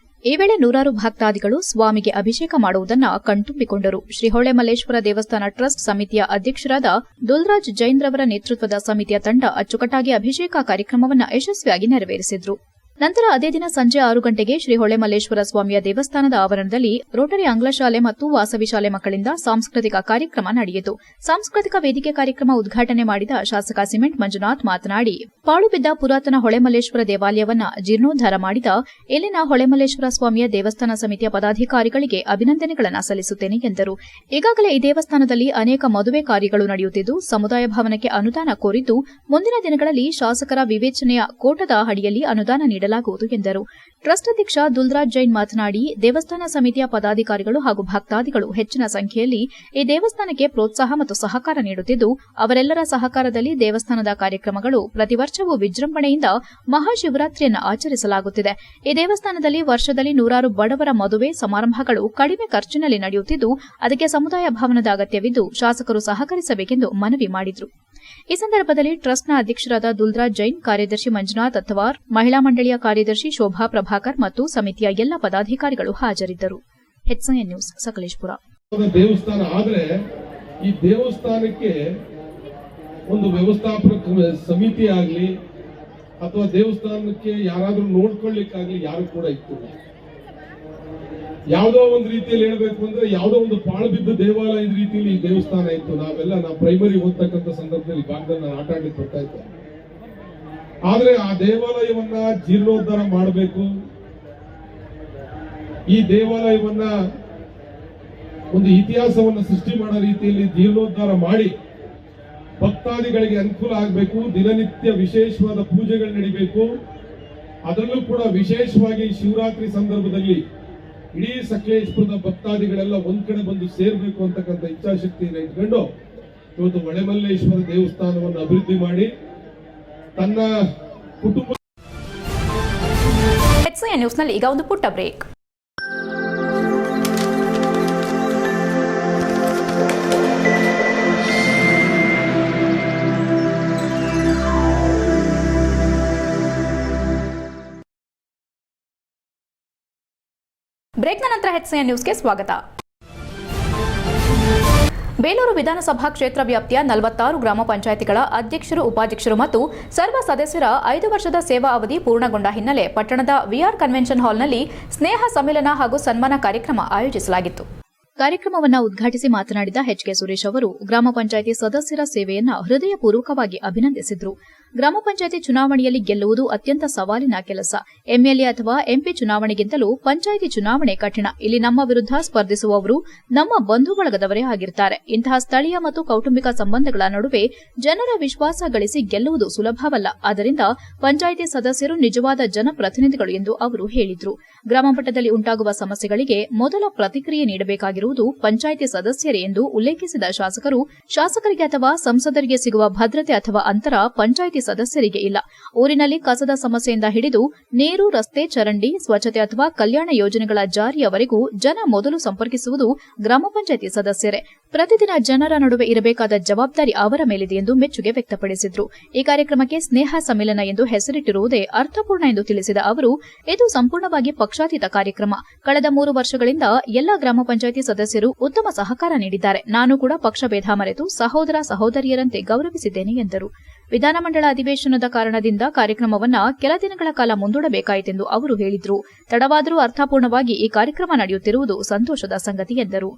ಈ ವೇಳೆ ನೂರಾರು ಭಕ್ತಾದಿಗಳು ಸ್ವಾಮಿಗೆ ಅಭಿಷೇಕ ಮಾಡುವುದನ್ನು ಕಣ್ತುಂಬಿಕೊಂಡರು. ಶ್ರೀ ಹೊಳೆಮಲ್ಲೇಶ್ವರ ದೇವಸ್ಥಾನ ಟ್ರಸ್ಟ್ ಸಮಿತಿಯ ಅಧ್ಯಕ್ಷರಾದ ದುಲ್ರಾಜ್ ಜೈನ್ ರವರ ನೇತೃತ್ವದ ಸಮಿತಿಯ ತಂಡ ಅಚ್ಚುಕಟ್ಟಾಗಿ ಅಭಿಷೇಕ ಕಾರ್ಯಕ್ರಮವನ್ನು ಯಶಸ್ವಿಯಾಗಿ ನೆರವೇರಿಸಿದ್ರು. ನಂತರ ಅದೇ ದಿನ ಸಂಜೆ 6 ಗಂಟೆಗೆ ಶ್ರೀ ಹೊಳೆಮಲ್ಲೇಶ್ವರ ಸ್ವಾಮಿಯ ದೇವಸ್ಥಾನದ ಆವರಣದಲ್ಲಿ ರೋಟರಿ ಆಂಗ್ಲ ಶಾಲೆ ಮತ್ತು ವಾಸವಿ ಶಾಲೆ ಮಕ್ಕಳಿಂದ ಸಾಂಸ್ಕೃತಿಕ ಕಾರ್ಯಕ್ರಮ ನಡೆಯಿತು. ಸಾಂಸ್ಕೃತಿಕ ವೇದಿಕೆ ಕಾರ್ಯಕ್ರಮ ಉದ್ಘಾಟನೆ ಮಾಡಿದ ಶಾಸಕ ಸಿಮೆಂಟ್ ಮಂಜುನಾಥ್ ಮಾತನಾಡಿ, ಪಾಳು ಬಿದ್ದ ಪುರಾತನ ಹೊಳೆಮಲ್ಲೇಶ್ವರ ದೇವಾಲಯವನ್ನ ಜೀರ್ಣೋದ್ಧಾರ ಮಾಡಿದ ಇಲ್ಲಿನ ಹೊಳೆಮಲ್ಲೇಶ್ವರ ಸ್ವಾಮಿಯ ದೇವಸ್ಥಾನ ಸಮಿತಿಯ ಪದಾಧಿಕಾರಿಗಳಿಗೆ ಅಭಿನಂದನೆಗಳನ್ನು ಸಲ್ಲಿಸುತ್ತೇನೆ ಎಂದರು. ಈಗಾಗಲೇ ಈ ದೇವಸ್ಥಾನದಲ್ಲಿ ಅನೇಕ ಮದುವೆ ಕಾರ್ಯಗಳು ನಡೆಯುತ್ತಿದ್ದು ಸಮುದಾಯ ಭವನಕ್ಕೆ ಅನುದಾನ ಕೋರಿದ್ದು ಮುಂದಿನ ದಿನಗಳಲ್ಲಿ ಶಾಸಕರ ವಿವೇಚನೆಯ ಕೋಟದ ಅಡಿಯಲ್ಲಿ ಅನುದಾನ ನೀಡಲಾಗುವುದು ಎಂದರು. ಟ್ರಸ್ಟ್ ಅಧ್ಯಕ್ಷ ದುಲ್ರಾಜ್ ಜೈನ್ ಮಾತನಾಡಿ, ದೇವಸ್ಥಾನ ಸಮಿತಿಯ ಪದಾಧಿಕಾರಿಗಳು ಹಾಗೂ ಭಕ್ತಾದಿಗಳು ಹೆಚ್ಚಿನ ಸಂಖ್ಯೆಯಲ್ಲಿ ಈ ದೇವಸ್ಥಾನಕ್ಕೆ ಪ್ರೋತ್ಸಾಹ ಮತ್ತು ಸಹಕಾರ ನೀಡುತ್ತಿದ್ದು ಅವರೆಲ್ಲರ ಸಹಕಾರದಲ್ಲಿ ದೇವಸ್ಥಾನದ ಕಾರ್ಯಕ್ರಮಗಳು ಪ್ರತಿ ವರ್ಷವೂ ವಿಜೃಂಭಣೆಯಿಂದ ಮಹಾಶಿವರಾತ್ರಿಯನ್ನು ಆಚರಿಸಲಾಗುತ್ತಿದೆ. ಈ ದೇವಸ್ಥಾನದಲ್ಲಿ ವರ್ಷದಲ್ಲಿ ನೂರಾರು ಬಡವರ ಮದುವೆ ಸಮಾರಂಭಗಳು ಕಡಿಮೆ ಖರ್ಚಿನಲ್ಲಿ ನಡೆಯುತ್ತಿದ್ದು ಅದಕ್ಕೆ ಸಮುದಾಯ ಭವನದ ಅಗತ್ಯವಿದ್ದು ಶಾಸಕರು ಸಹಕರಿಸಬೇಕೆಂದು ಮನವಿ ಮಾಡಿದರು. ಈ ಸಂದರ್ಭದಲ್ಲಿ ಟ್ರಸ್ಟ್ನ ಅಧ್ಯಕ್ಷರಾದ ದುಲ್ರಾಜ್ ಜೈನ್, ಕಾರ್ಯದರ್ಶಿ ಮಂಜುನಾಥ್ ಅತ್ತವಾರ್, ಮಹಿಳಾ ಮಂಡಳಿಯ ಕಾರ್ಯದರ್ಶಿ ಶೋಭಾ ಪ್ರಭಾಕರ್ ಮತ್ತು ಸಮಿತಿಯ ಎಲ್ಲ ಪದಾಧಿಕಾರಿಗಳು ಹಾಜರಿದ್ದರು. HCN news, Sakleshpur. ದೇವಸ್ಥಾನ ಆದ್ರೆ ಈ ದೇವಸ್ಥಾನಕ್ಕೆ ಒಂದು ವ್ಯವಸ್ಥಾಪಕ ಸಮಿತಿ ಆಗಲಿ ಅಥವಾ ದೇವಸ್ಥಾನಕ್ಕೆ ಯಾರಾದ್ರೂ ನೋಡ್ಕೊಳ್ಳಿಕ್ಕಾಗ್ಲಿ ಯಾರು ಕೂಡ ಇತ್ತು. ಯಾವುದೋ ಒಂದು ರೀತಿಯಲ್ಲಿ ಹೇಳ್ಬೇಕು ಅಂದ್ರೆ ಯಾವುದೋ ಒಂದು ಪಾಳು ಬಿದ್ದ ದೇವಾಲಯದ ರೀತಿಯಲ್ಲಿ ಈ ದೇವಸ್ಥಾನ ಇತ್ತು. ನಾವು ಪ್ರೈಮರಿ ಓದ್ತಕ್ಕಂಥ ಸಂದರ್ಭದಲ್ಲಿ ಭಾಗದಲ್ಲಿ ನಾನು ಆಟ ಆಡ್ಲಿಕ್ಕೆ ಬರ್ತಾ ಇದ್ದೆ. ಆದ್ರೆ ಆ ದೇವಾಲಯವನ್ನ ಜೀರ್ಣೋದ್ಧಾರ ಮಾಡಬೇಕು, ಈ ದೇವಾಲಯವನ್ನ ಒಂದು ಇತಿಹಾಸವನ್ನು ಸೃಷ್ಟಿ ಮಾಡೋ ರೀತಿಯಲ್ಲಿ ಜೀರ್ಣೋದ್ಧಾರ ಮಾಡಿ ಭಕ್ತಾದಿಗಳಿಗೆ ಅನುಕೂಲ ಆಗಬೇಕು. ದಿನನಿತ್ಯ ವಿಶೇಷವಾದ ಪೂಜೆಗಳು ನಡೀಬೇಕು. ಅದರಲ್ಲೂ ಕೂಡ ವಿಶೇಷವಾಗಿ ಶಿವರಾತ್ರಿ ಸಂದರ್ಭದಲ್ಲಿ ಇಡೀ ಸಕಲೇಶಪುರದ ಭಕ್ತಾದಿಗಳೆಲ್ಲ ಒಂದ್ ಕಡೆ ಬಂದು ಸೇರ್ಬೇಕು ಅಂತಕ್ಕಂಥ ಇಚ್ಛಾಶಕ್ತಿಯನ್ನು ಇಟ್ಕೊಂಡು ಇವತ್ತು ಹೊಳೆಮಲ್ಲೇಶ್ವರ ದೇವಸ್ಥಾನವನ್ನು ಅಭಿವೃದ್ಧಿ ಮಾಡಿ ತನ್ನ ಕುಟುಂಬ HCN ನ್ಯೂಸ್ನಲ್ಲಿ ಈಗ ಒಂದು ಪುಟ್ಟ ಬ್ರೇಕ್. ಬ್ರೇಕ್ನ ನಂತರ HCN ನ್ಯೂಸ್ಗೆ ಸ್ವಾಗತ. ಬೇಲೂರು ವಿಧಾನಸಭಾ ಕ್ಷೇತ್ರ ವ್ಯಾಪ್ತಿಯ 46 ಗ್ರಾಮ ಪಂಚಾಯಿತಿಗಳ ಅಧ್ಯಕ್ಷರು, ಉಪಾಧ್ಯಕ್ಷರು ಮತ್ತು ಸರ್ವ ಸದಸ್ಯರ 5 ವರ್ಷದ ಸೇವಾ ಅವಧಿ ಪೂರ್ಣಗೊಂಡ ಹಿನ್ನೆಲೆ ಪಟ್ಟಣದ ವಿಆರ್ ಕನ್ವೆನ್ಷನ್ ಹಾಲ್ನಲ್ಲಿ ಸ್ನೇಹ ಸಮ್ಮೇಳನ ಹಾಗೂ ಸನ್ಮಾನ ಕಾರ್ಯಕ್ರಮ ಆಯೋಜಿಸಲಾಗಿತ್ತು. ಕಾರ್ಯಕ್ರಮವನ್ನು ಉದ್ಘಾಟಿಸಿ ಮಾತನಾಡಿದ ಎಚ್ಕೆ ಸುರೇಶ್ ಅವರು ಗ್ರಾಮ ಪಂಚಾಯಿತಿ ಸದಸ್ಯರ ಸೇವೆಯನ್ನು ಹೃದಯಪೂರ್ವಕವಾಗಿ ಅಭಿನಂದಿಸಿದರು. ಗ್ರಾಮ ಪಂಚಾಯಿತಿ ಚುನಾವಣೆಯಲ್ಲಿ ಗೆಲ್ಲುವುದು ಅತ್ಯಂತ ಸವಾಲಿನ ಕೆಲಸ. ಎಂಎಲ್ಎ ಅಥವಾ ಎಂಪಿ ಚುನಾವಣೆಗಿಂತಲೂ ಪಂಚಾಯಿತಿ ಚುನಾವಣೆ ಕಠಿಣ. ಇಲ್ಲಿ ನಮ್ಮ ವಿರುದ್ಧ ಸ್ಪರ್ಧಿಸುವವರು ನಮ್ಮ ಬಂಧು ಬಳಗದವರೇ ಆಗಿರ್ತಾರೆ. ಇಂತಹ ಸ್ಥಳೀಯ ಮತ್ತು ಕೌಟುಂಬಿಕ ಸಂಬಂಧಗಳ ನಡುವೆ ಜನರ ವಿಶ್ವಾಸ ಗಳಿಸಿ ಗೆಲ್ಲುವುದು ಸುಲಭವಲ್ಲ. ಆದ್ದರಿಂದ ಪಂಚಾಯಿತಿ ಸದಸ್ಯರು ನಿಜವಾದ ಜನಪ್ರತಿನಿಧಿಗಳು ಎಂದು ಅವರು ಹೇಳಿದರು. ಗ್ರಾಮ ಮಟ್ಟದಲ್ಲಿ ಉಂಟಾಗುವ ಸಮಸ್ಯೆಗಳಿಗೆ ಮೊದಲ ಪ್ರತಿಕ್ರಿಯೆ ನೀಡಬೇಕಾಗಿರುವುದು ಪಂಚಾಯಿತಿ ಸದಸ್ಯರೇ ಎಂದು ಉಲ್ಲೇಖಿಸಿದ ಶಾಸಕರು, ಶಾಸಕರಿಗೆ ಅಥವಾ ಸಂಸದರಿಗೆ ಸಿಗುವ ಭದ್ರತೆ ಅಥವಾ ಅಂತರ ಪಂಚಾಯಿತಿ ಸದಸ್ಯರಿಗೆ ಇಲ್ಲ. ಊರಿನಲ್ಲಿ ಕಸದ ಸಮಸ್ಯೆಯಿಂದ ಹಿಡಿದು ನೀರು, ರಸ್ತೆ, ಚರಂಡಿ, ಸ್ವಚ್ಛತೆ ಅಥವಾ ಕಲ್ಯಾಣ ಯೋಜನೆಗಳ ಜಾರಿಯವರೆಗೂ ಜನ ಮೊದಲು ಸಂಪರ್ಕಿಸುವುದು ಗ್ರಾಮ ಪಂಚಾಯಿತಿ ಸದಸ್ಯರೇ. ಪ್ರತಿದಿನ ಜನರ ನಡುವೆ ಇರಬೇಕಾದ ಜವಾಬ್ದಾರಿ ಅವರ ಮೇಲಿದೆ ಎಂದು ಮೆಚ್ಚುಗೆ ವ್ಯಕ್ತಪಡಿಸಿದರು. ಈ ಕಾರ್ಯಕ್ರಮಕ್ಕೆ ಸ್ನೇಹ ಸಮ್ಮೇಳನ ಎಂದು ಹೆಸರಿಟ್ಟಿರುವುದೇ ಅರ್ಥಪೂರ್ಣ ಎಂದು ತಿಳಿಸಿದ ಅವರು, ಇದು ಸಂಪೂರ್ಣವಾಗಿ ಪಕ್ಷಾತೀತ ಕಾರ್ಯಕ್ರಮ. ಕಳೆದ 3 ವರ್ಷಗಳಿಂದ ಎಲ್ಲಾ ಗ್ರಾಮ ಪಂಚಾಯಿತಿ ಸದಸ್ಯರು ಉತ್ತಮ ಸಹಕಾರ ನೀಡಿದ್ದಾರೆ. ನಾನು ಕೂಡ ಪಕ್ಷಭೇದ ಮರೆತು ಸಹೋದರ ಸಹೋದರಿಯರಂತೆ ಗೌರವಿಸಿದ್ದೇನೆ ಎಂದರು. ವಿಧಾನಮಂಡಲ ಅಧಿವೇಶನದ ಕಾರಣದಿಂದ ಕಾರ್ಯಕ್ರಮವನ್ನ ಕೆಲ ದಿನಗಳ ಕಾಲ ಮುಂದೂಡಬೇಕಾಯಿತೆಂದು ಅವರು ಹೇಳಿದರು. ತಡವಾದರೂ ಅರ್ಥಪೂರ್ಣವಾಗಿ ಈ ಕಾರ್ಯಕ್ರಮ ನಡೆಯುತ್ತಿರುವುದು ಸಂತೋಷದ ಸಂಗತಿ ಎಂದರು.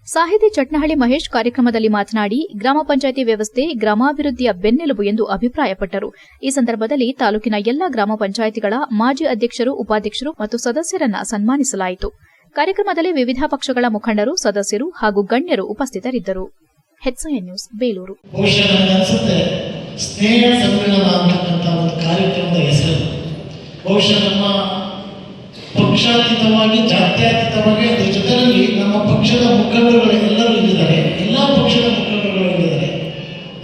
ಸಾಹಿತಿ ಚಟ್ನಹಳ್ಳಿ ಮಹೇಶ್ ಕಾರ್ಯಕ್ರಮದಲ್ಲಿ ಮಾತನಾಡಿ, ಗ್ರಾಮ ಪಂಚಾಯಿತಿ ವ್ಯವಸ್ಥೆ ಗ್ರಾಮಾಭಿವೃದ್ಧಿಯ ಬೆನ್ನೆಲುಬು ಎಂದು ಅಭಿಪ್ರಾಯಪಟ್ಟರು. ಈ ಸಂದರ್ಭದಲ್ಲಿ ತಾಲೂಕಿನ ಎಲ್ಲಾ ಗ್ರಾಮ ಪಂಚಾಯಿತಿಗಳ ಮಾಜಿ ಅಧ್ಯಕ್ಷರು, ಉಪಾಧ್ಯಕ್ಷರು ಮತ್ತು ಸದಸ್ಯರನ್ನ ಸನ್ಮಾನಿಸಲಾಯಿತು. ಕಾರ್ಯಕ್ರಮದಲ್ಲಿ ವಿವಿಧ ಪಕ್ಷಗಳ ಮುಖಂಡರು, ಸದಸ್ಯರು ಹಾಗೂ ಗಣ್ಯರು ಉಪಸ್ಥಿತರಿದ್ದರು. HCN news, Belur. ಸ್ನೇಹ ಸಮ್ಮೇಳನ ಅಂತಕ್ಕಂಥ ಒಂದು ಕಾರ್ಯಕ್ರಮದ ಹೆಸರು ಬಹುಶಃ ನಮ್ಮ ಪಕ್ಷಾತೀತವಾಗಿ, ಜಾತ್ಯತೀತವಾಗಿ, ಅದರ ಜೊತೆಯಲ್ಲಿ ನಮ್ಮ ಪಕ್ಷದ ಮುಖಂಡರುಗಳು ಎಲ್ಲರೂ ಇಲ್ಲಿದ್ದಾರೆ, ಎಲ್ಲ ಪಕ್ಷದ ಮುಖಂಡರುಗಳು ಇಲ್ಲಿದ್ದಾರೆ.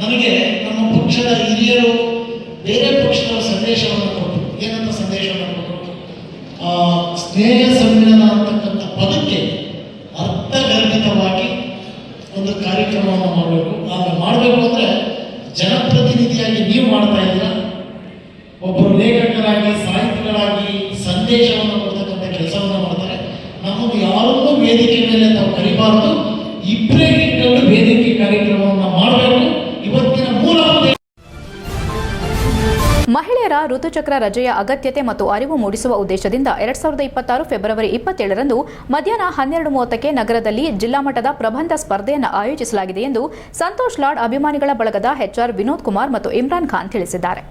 ನನಗೆ ನಮ್ಮ ಪಕ್ಷದ ಹಿರಿಯರು ಬೇರೆ ಪಕ್ಷದ ಸಂದೇಶವನ್ನು ಕೊಟ್ಟರು. ಏನಂತ ಸಂದೇಶವನ್ನು ಕೊಟ್ಟರು? ಸ್ನೇಹ ಸಮ್ಮೇಳನ ಅಂತಕ್ಕಂಥ ಪದಕ್ಕೆ ಅರ್ಥಗರ್ಭಿತವಾಗಿ ಒಂದು ಕಾರ್ಯಕ್ರಮವನ್ನು ಮಾಡಬೇಕು. ಆಗ ಮಾಡಬೇಕು ಅಂದರೆ ಜನಪ್ರತಿನಿಧಿಯಾಗಿ ನೀವು ಮಾಡ್ತಾ ಇದ್ದೀರಾ, ಒಬ್ಬರು ಲೇಖಕರಾಗಿ, ಸಾಹಿತಿಗಳಾಗಿ ಸಂದೇಶವನ್ನು ಕೊಡ್ತಕ್ಕಂಥ ಕೆಲಸವನ್ನು ಮಾಡ್ತಾರೆ. ನಮ್ಮದು ಯಾರನ್ನೂ ವೇದಿಕೆ ಮೇಲೆ ನಾವು ಕರಿಬಾರದು, ಇಬ್ಬರೇ ಇಟ್ಕೊಂಡು ವೇದಿಕೆ ಕಾರ್ಯಕ್ರಮವನ್ನು ಮಾಡಬೇಕು. ಇವತ್ತಿನ ಮೂಲ ಮಹಿಳೆಯರ ಋತುಚಕ್ರ ರಜೆಯ ಅಗತ್ಯತೆ ಮತ್ತು ಅರಿವು ಮೂಡಿಸುವ ಉದ್ದೇಶದಿಂದ 2026 ಫೆಬ್ರವರಿ 27ರಂದು ಮಧ್ಯಾಹ್ನ 12:30ಕ್ಕೆ ನಗರದಲ್ಲಿ ಜಿಲ್ಲಾ ಮಟ್ಟದ ಪ್ರಬಂಧ ಸ್ಪರ್ಧೆಯನ್ನು ಆಯೋಜಿಸಲಾಗಿದೆ ಎಂದು ಸಂತೋಷ್ ಲಾಡ್ ಅಭಿಮಾನಿಗಳ ಬಳಗದ HR ವಿನೋದ್ ಕುಮಾರ್ ಮತ್ತು ಇಮ್ರಾನ್ ಖಾನ್ ತಿಳಿಸಿದ್ದಾರೆ.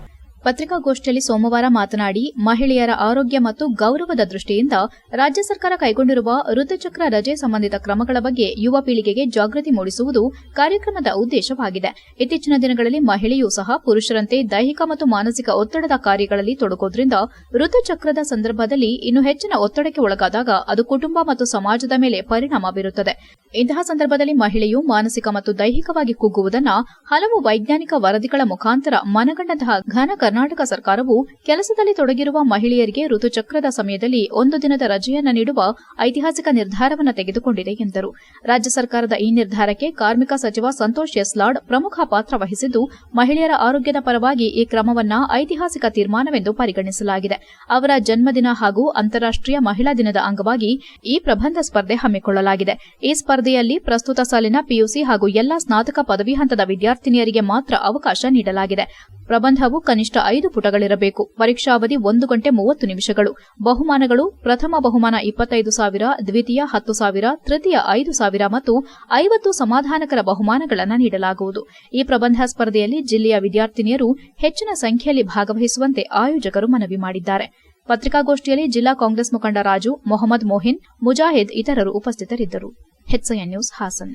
ಪತ್ರಿಕಾಗೋಷ್ಠಿಯಲ್ಲಿ ಸೋಮವಾರ ಮಾತನಾಡಿ, ಮಹಿಳೆಯರ ಆರೋಗ್ಯ ಮತ್ತು ಗೌರವದ ದೃಷ್ಟಿಯಿಂದ ರಾಜ್ಯ ಸರ್ಕಾರ ಕೈಗೊಂಡಿರುವ ಋತುಚಕ್ರ ರಜೆ ಸಂಬಂಧಿತ ಕ್ರಮಗಳ ಬಗ್ಗೆ ಯುವ ಪೀಳಿಗೆಗೆ ಜಾಗೃತಿ ಮೂಡಿಸುವುದು ಕಾರ್ಯಕ್ರಮದ ಉದ್ದೇಶವಾಗಿದೆ. ಇತ್ತೀಚಿನ ದಿನಗಳಲ್ಲಿ ಮಹಿಳೆಯೂ ಸಹ ಪುರುಷರಂತೆ ದೈಹಿಕ ಮತ್ತು ಮಾನಸಿಕ ಒತ್ತಡದ ಕಾರ್ಯಗಳಲ್ಲಿ ತೊಡಗೋದ್ರಿಂದ ಋತುಚಕ್ರದ ಸಂದರ್ಭದಲ್ಲಿ ಇನ್ನೂ ಹೆಚ್ಚಿನ ಒತ್ತಡಕ್ಕೆ ಒಳಗಾದಾಗ ಅದು ಕುಟುಂಬ ಮತ್ತು ಸಮಾಜದ ಮೇಲೆ ಪರಿಣಾಮ ಬೀರುತ್ತದೆ. ಇಂತಹ ಸಂದರ್ಭದಲ್ಲಿ ಮಹಿಳೆಯು ಮಾನಸಿಕ ಮತ್ತು ದೈಹಿಕವಾಗಿ ಕುಗ್ಗುವುದನ್ನು ಹಲವು ವೈಜ್ಞಾನಿಕ ವರದಿಗಳ ಮುಖಾಂತರ ಮನಗಂಡಂತಹ ಘನ ಕರ್ನಾಟಕ ಸರ್ಕಾರವು ಕೆಲಸದಲ್ಲಿ ತೊಡಗಿರುವ ಮಹಿಳೆಯರಿಗೆ ಋತುಚಕ್ರದ ಸಮಯದಲ್ಲಿ 1 ದಿನದ ರಜೆಯನ್ನು ನೀಡುವ ಐತಿಹಾಸಿಕ ನಿರ್ಧಾರವನ್ನು ತೆಗೆದುಕೊಂಡಿದೆ ಎಂದರು. ರಾಜ್ಯ ಸರ್ಕಾರದ ಈ ನಿರ್ಧಾರಕ್ಕೆ ಕಾರ್ಮಿಕ ಸಚಿವ ಸಂತೋಷ್ ಎಸ್ ಲಾಡ್ ಪ್ರಮುಖ ಪಾತ್ರ ವಹಿಸಿದ್ದು, ಮಹಿಳೆಯರ ಆರೋಗ್ಯದ ಪರವಾಗಿ ಈ ಕ್ರಮವನ್ನು ಐತಿಹಾಸಿಕ ತೀರ್ಮಾನವೆಂದು ಪರಿಗಣಿಸಲಾಗಿದೆ. ಅವರ ಜನ್ಮದಿನ ಹಾಗೂ ಅಂತಾರಾಷ್ಟೀಯ ಮಹಿಳಾ ದಿನದ ಅಂಗವಾಗಿ ಈ ಪ್ರಬಂಧ ಸ್ಪರ್ಧೆ ಹಮ್ಮಿಕೊಳ್ಳಲಾಗಿದೆ. ಈ ಸ್ಪರ್ಧೆಯಲ್ಲಿ ಪ್ರಸ್ತುತ ಸಾಲಿನ PUC ಹಾಗೂ ಎಲ್ಲಾ ಸ್ನಾತಕ ಪದವಿ ಹಂತದ ವಿದ್ಯಾರ್ಥಿನಿಯರಿಗೆ ಮಾತ್ರ ಅವಕಾಶ ನೀಡಲಾಗಿದೆ. ಪ್ರಬಂಧವು ಕನಿಷ್ಠ 5 ಪುಟಗಳಿರಬೇಕು. ಪರೀಕ್ಷಾವಧಿ 1 ಗಂಟೆ 30 ನಿಮಿಷಗಳು. ಬಹುಮಾನಗಳು: ಪ್ರಥಮ ಬಹುಮಾನ 25,000, ದ್ವಿತೀಯ 10,000, ತೃತೀಯ 5,000 ಮತ್ತು 50 ಸಮಾಧಾನಕರ ಬಹುಮಾನಗಳನ್ನು ನೀಡಲಾಗುವುದು. ಈ ಪ್ರಬಂಧ ಸ್ಪರ್ಧೆಯಲ್ಲಿ ಜಿಲ್ಲೆಯ ವಿದ್ಯಾರ್ಥಿನಿಯರು ಹೆಚ್ಚಿನ ಸಂಖ್ಯೆಯಲ್ಲಿ ಭಾಗವಹಿಸುವಂತೆ ಆಯೋಜಕರು ಮನವಿ ಮಾಡಿದ್ದಾರೆ. ಪತ್ರಿಕಾಗೋಷ್ಠಿಯಲ್ಲಿ ಜಿಲ್ಲಾ ಕಾಂಗ್ರೆಸ್ ಮುಖಂಡ ರಾಜು, ಮೊಹಮ್ಮದ್ ಮೋಹಿನ್, ಮುಜಾಹಿದ್ ಇತರರು ಉಪಸ್ಥಿತರಿದ್ದರು. HCN news, Hassan.